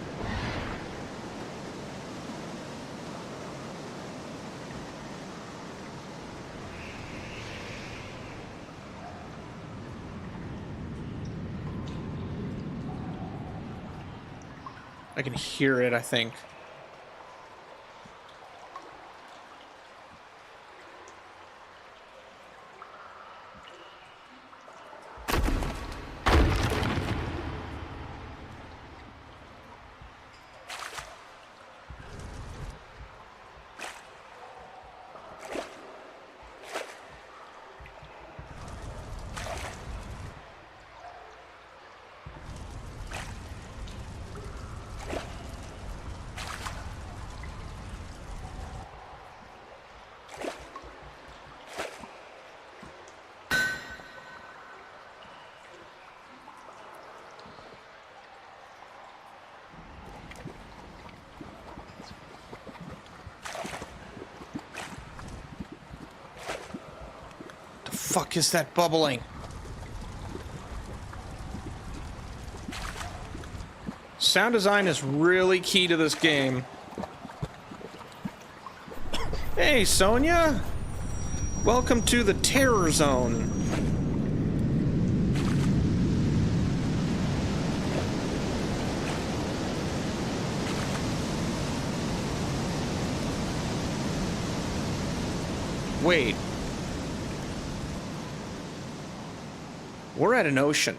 I can hear it, I think. Fuck is that bubbling? Sound design is really key to this game. Hey, Sonia! Welcome to the Terror Zone. Wait. We're at an ocean.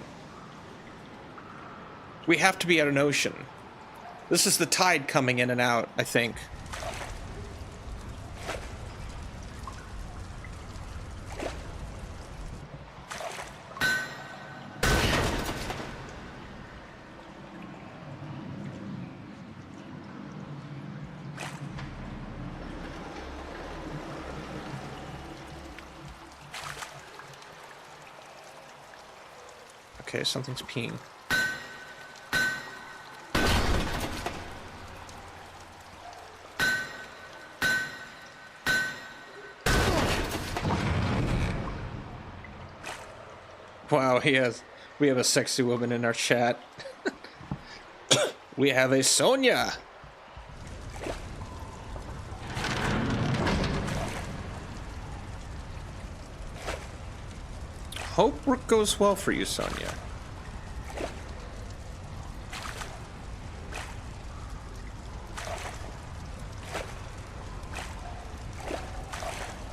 We have to be at an ocean. This is the tide coming in and out, I think. Okay, something's peeing. Wow, we have a sexy woman in our chat. We have a Sonia. Hope work goes well for you, Sonia.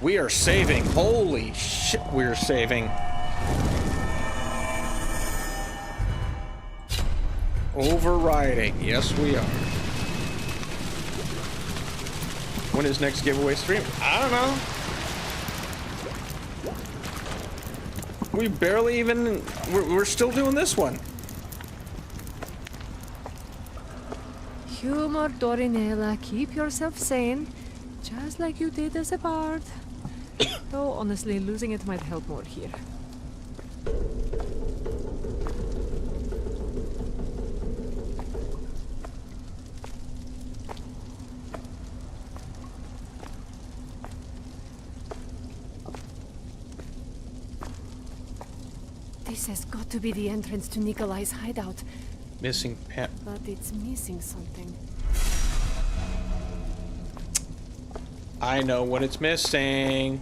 We are saving. Holy shit, we're saving. Overriding. Yes, we are. When is next giveaway stream? I don't know. We barely even... We're still doing this one. humor, Dorinella. Keep yourself sane, just like you did as a bard. Though, honestly, losing it might help more here. This has got to be the entrance to Nikolai's hideout, Missing pen. but it's missing something. I know what it's missing.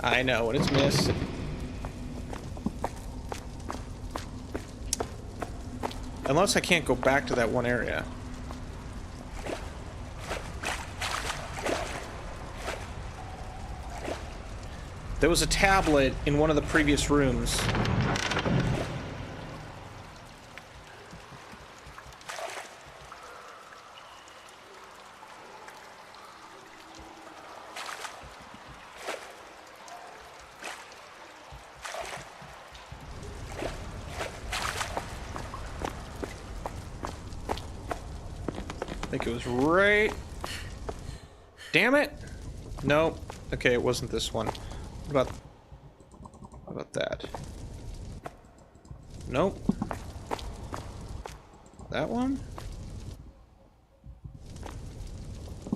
I know what it's missing. Unless I can't go back to that one area. There was a tablet in one of the previous rooms. I think it was right. Damn it! Nope. Okay, it wasn't this one. What about that? Nope. That one?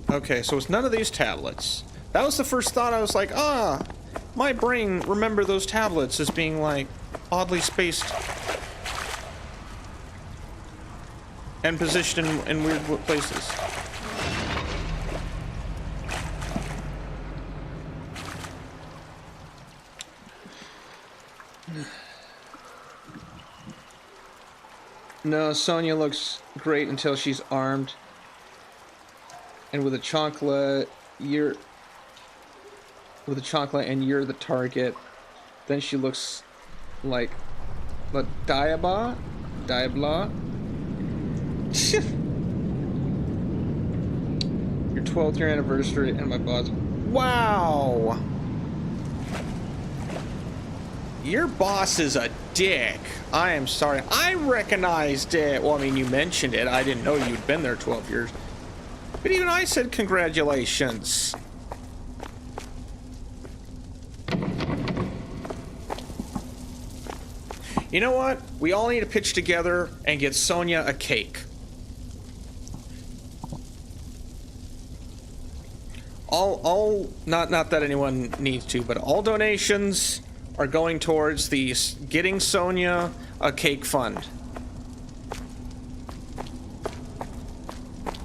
Okay, so it's none of these tablets. That was the first thought. I was like, my brain remembered those tablets as being like oddly spaced and positioned in weird places. No, Sonya looks great until she's armed. And with a chancla, you're the target. Then she looks like the Diabla. Your 12th year anniversary and my boss. Wow! Your boss is a dick. I am sorry. I recognized it. Well, I mean, you mentioned it. I didn't know you'd been there 12 years. But even I said congratulations. You know what? We all need to pitch together and get Sonya a cake. Not that anyone needs to, but all donations are going towards the Getting Sonya a Cake Fund.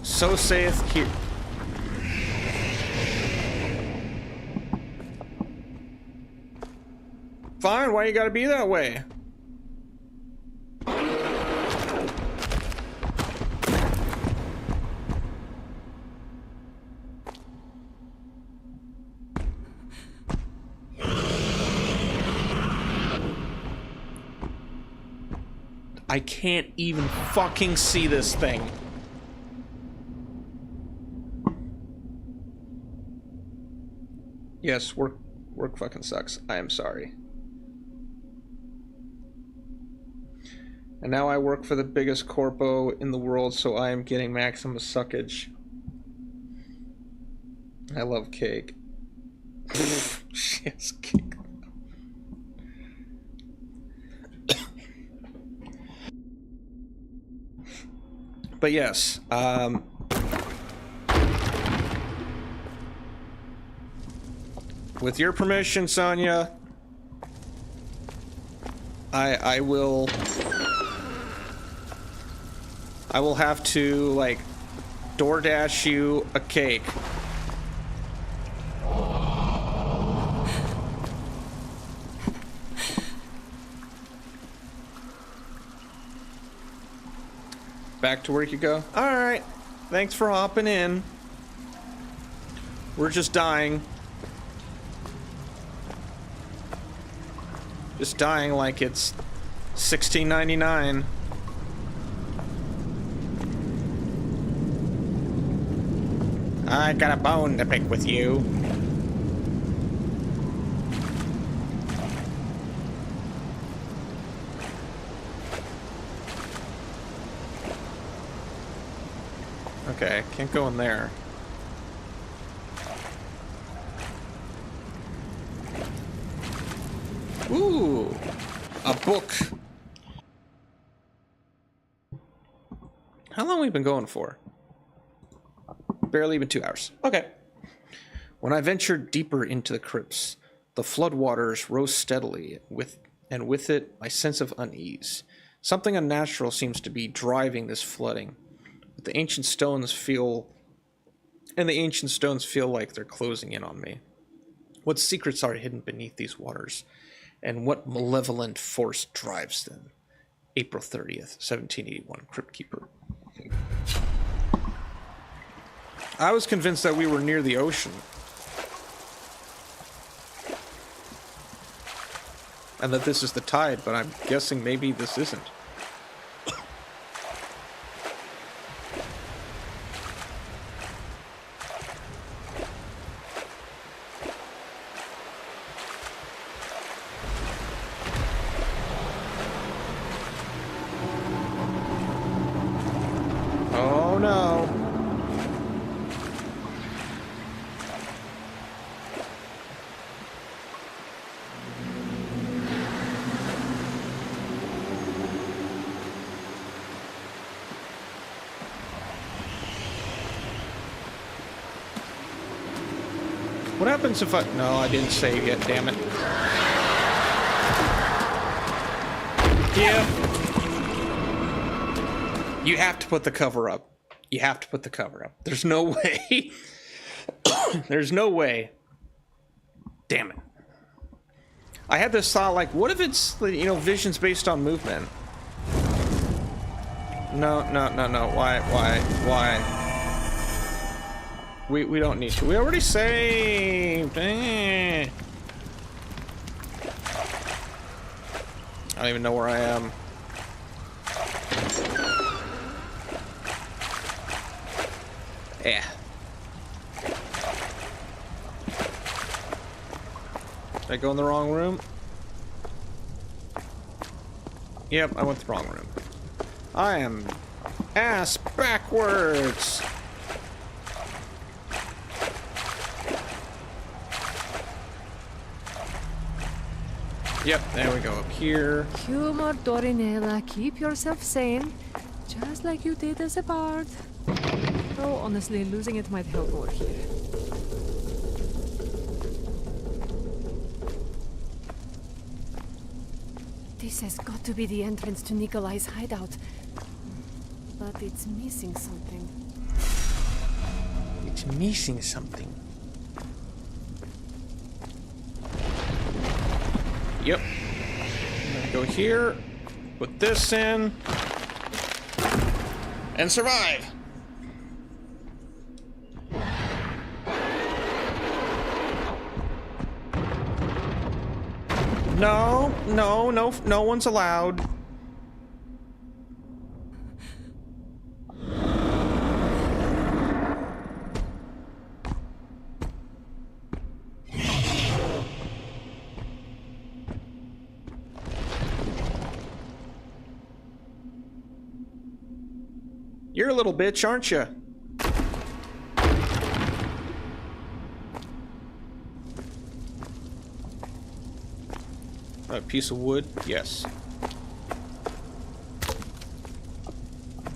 So saith here. Fine, why you gotta be that way? I can't even fucking see this thing. Yes, work fucking sucks. I am sorry. And now I work for the biggest corpo in the world, so I am getting maximum suckage. I love cake. Yes, cake. But yes, with your permission, Sonya, I will have to, like, DoorDash you a cake. Back to work you go? Alright. Thanks for hopping in. We're just dying. Just dying like it's $16.99. I got a bone to pick with you. Okay, can't go in there. Ooh, a book. How long have we been going for? Barely even 2 hours. Okay. When I ventured deeper into the crypts, the floodwaters rose steadily, with it my sense of unease. Something unnatural seems to be driving this flooding. The ancient stones feel like they're closing in on me. What secrets are hidden beneath these waters, and what malevolent force drives them? April 30th, 1781, Crypt Keeper. I was convinced that we were near the ocean. And that this is the tide, but I'm guessing maybe this isn't. Oh no. What happens if I... No, I didn't save yet, damn it. Yeah. You have to put the cover up. You have to put the cover up. There's no way. There's no way. Damn it. I had this thought, like, what if it's, you know, visions based on movement? No. Why? We don't need to. We already saved. I don't even know where I am. Yeah. Did I go in the wrong room? Yep, I went the wrong room. I am ass backwards. Yep, there we go, up here. Humor, Dorinella. Keep yourself sane. Just like you did as a bard. Though, honestly, losing it might help over here. This has got to be the entrance to Nikolai's hideout. But it's missing something. It's missing something. Yep. I'm gonna go here, put this in, and survive. No one's allowed. You're a little bitch, aren't you? A piece of wood? Yes.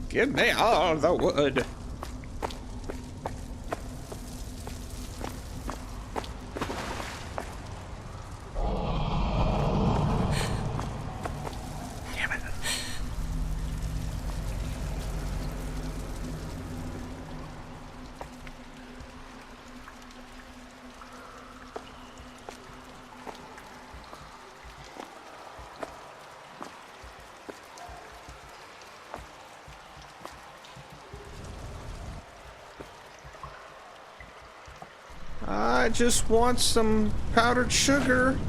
Give me all the wood. Damn it. I just want some powdered sugar.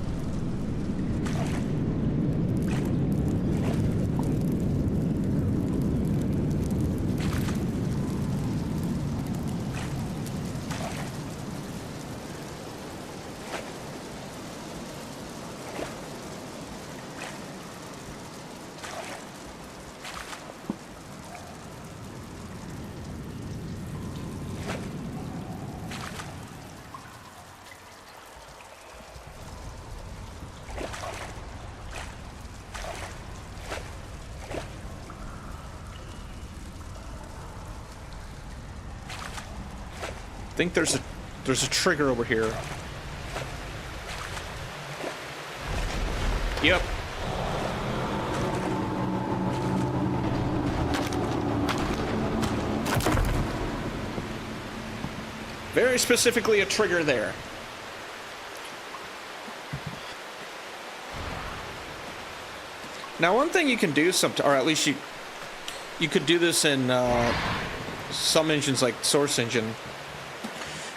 think there's a trigger over here. Yep. Very specifically a trigger there. Now, one thing you can do or at least you could do this in some engines like Source Engine.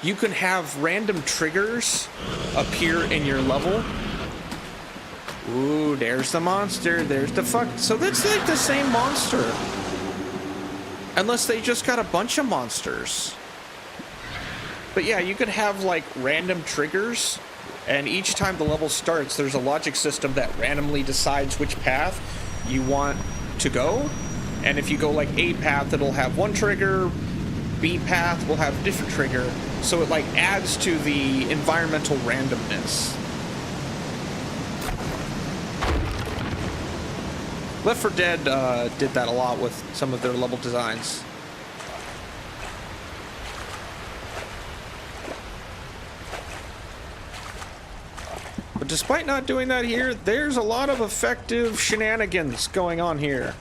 You can have random triggers appear in your level. Ooh, there's the monster. There's the fuck. So that's like the same monster. Unless they just got a bunch of monsters. But yeah, you could have like random triggers, and each time the level starts, there's a logic system that randomly decides which path you want to go. And if you go like A path, it'll have one trigger, B path will have a different trigger. So it like adds to the environmental randomness. Left 4 Dead did that a lot with some of their level designs. But despite not doing that here, there's a lot of effective shenanigans going on here.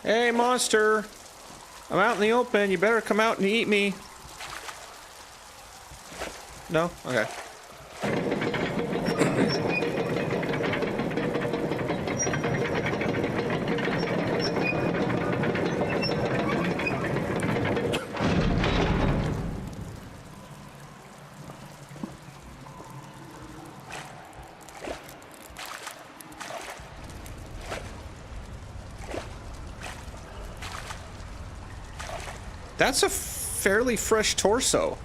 Hey, monster! I'm out in the open. You better come out and eat me. No? Okay. That's a fairly fresh torso.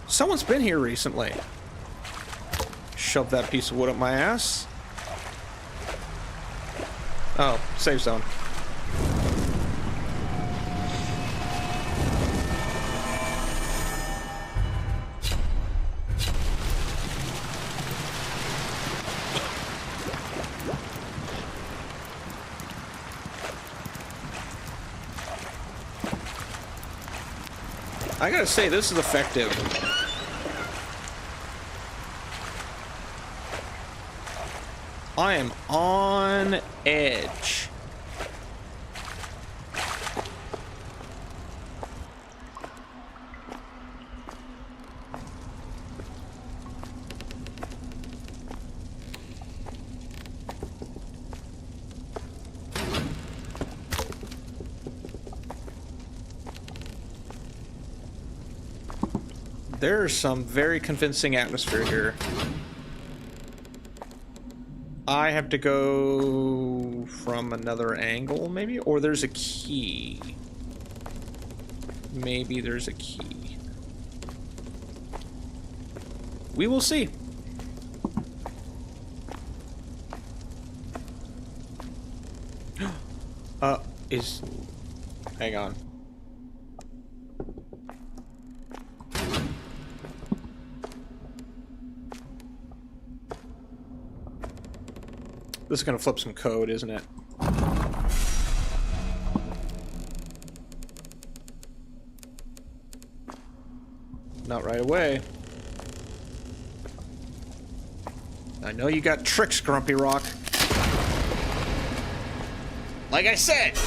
Someone's been here recently. Shove that piece of wood up my ass. Oh, save zone. I gotta say, this is effective. I am on edge. There's some very convincing atmosphere here. I have to go from another angle, maybe? Or there's a key. Maybe there's a key. We will see. Hang on. This is gonna flip some code, isn't it? Not right away. I know you got tricks, Grumpy Rock. Like I said,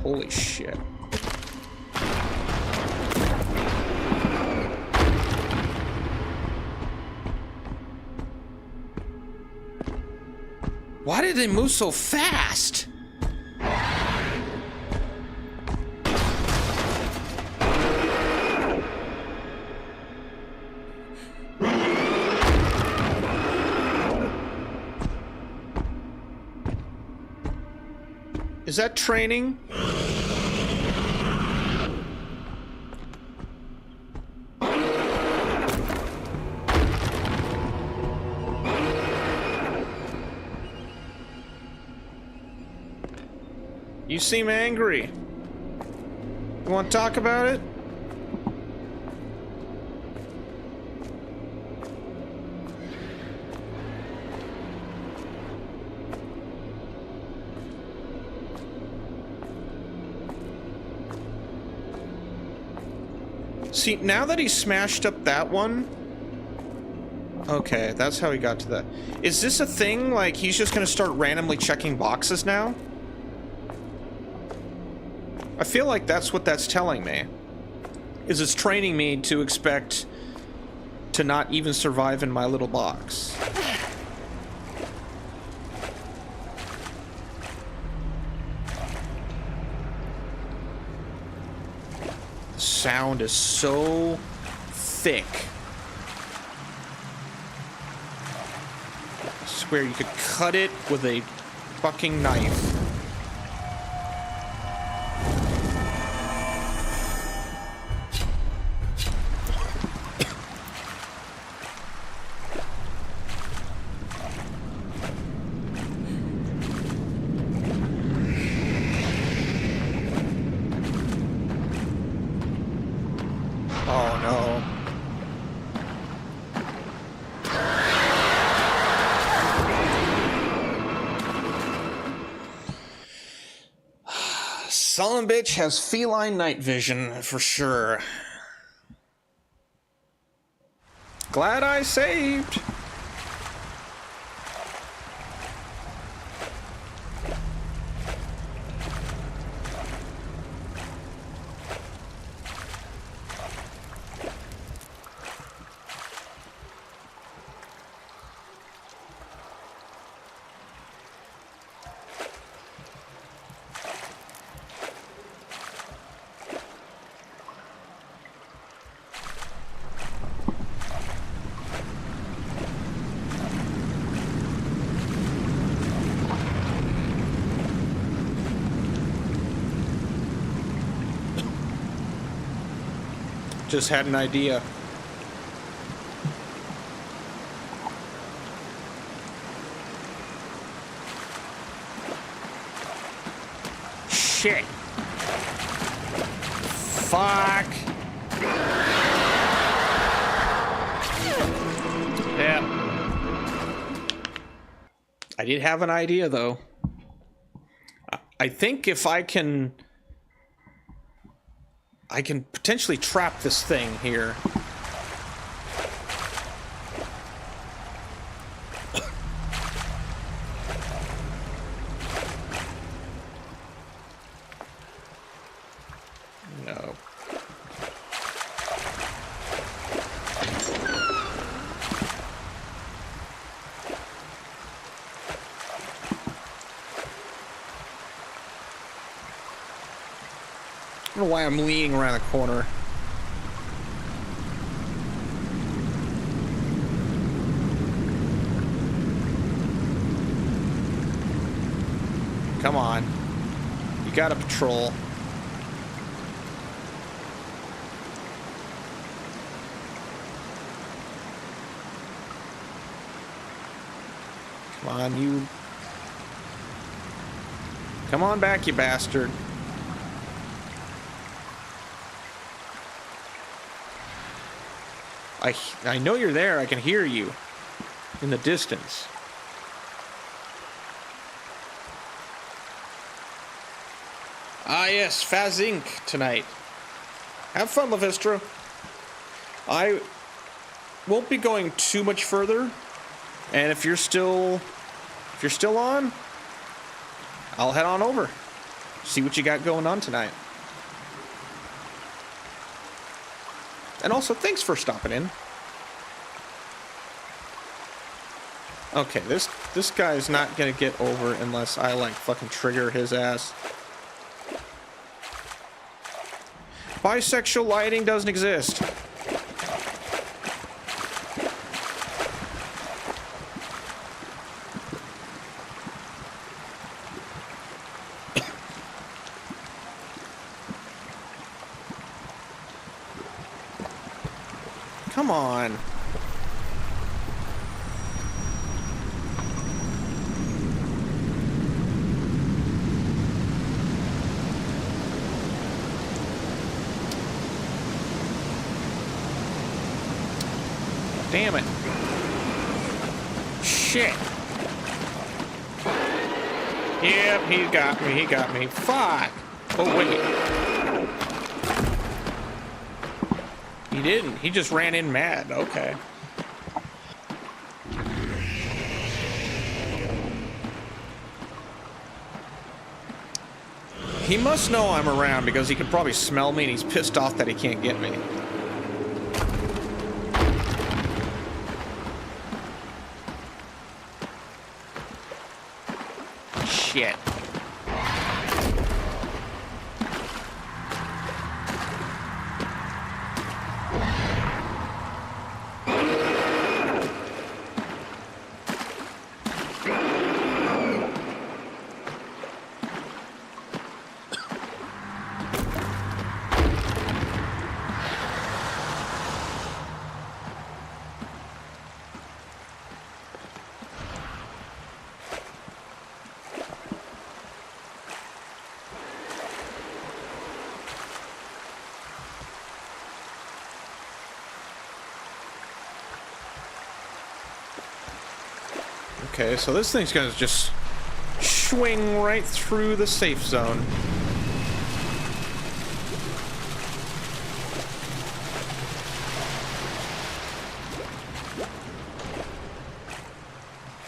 holy shit. Why did they move so fast? Is that training? You seem angry. You want to talk about it? See, now that he smashed up that one... Okay, that's how he got to that. Is this a thing? Like, he's just gonna start randomly checking boxes now? I feel like that's what that's telling me. Is it's training me to expect to not even survive in my little box. The sound is so thick. I swear you could cut it with a fucking knife. Oh no. Son of a bitch has feline night vision for sure. Glad I saved. Just had an idea. Shit. Fuck. Yeah. I did have an idea though. I think if I can potentially trap this thing here. No. I don't know why I'm leaning around the corner. Come on. You gotta patrol. Come on, you. Come on back, you bastard. I know you're there. I can hear you in the distance. Ah yes, Faz Inc. tonight. Have fun, Levistra. I won't be going too much further, and if you're still on, I'll head on over. See what you got going on tonight. And also, thanks for stopping in. Okay, this guy's not gonna get over unless I, like, fucking trigger his ass. Bisexual lighting doesn't exist. Come on. Damn it. Shit. Yep, he got me. He got me. Fuck. Oh, wait. He didn't. He just ran in mad. Okay. He must know I'm around because he can probably smell me and he's pissed off that he can't get me. Shit. Okay, so this thing's gonna just swing right through the safe zone.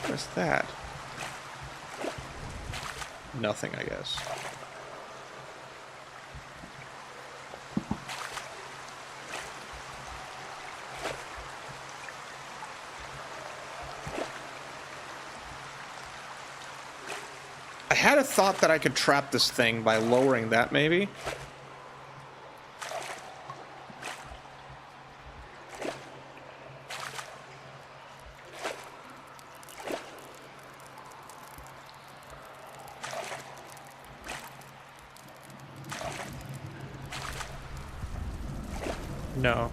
What's that? Nothing, I guess. I had a thought that I could trap this thing by lowering that, maybe. No.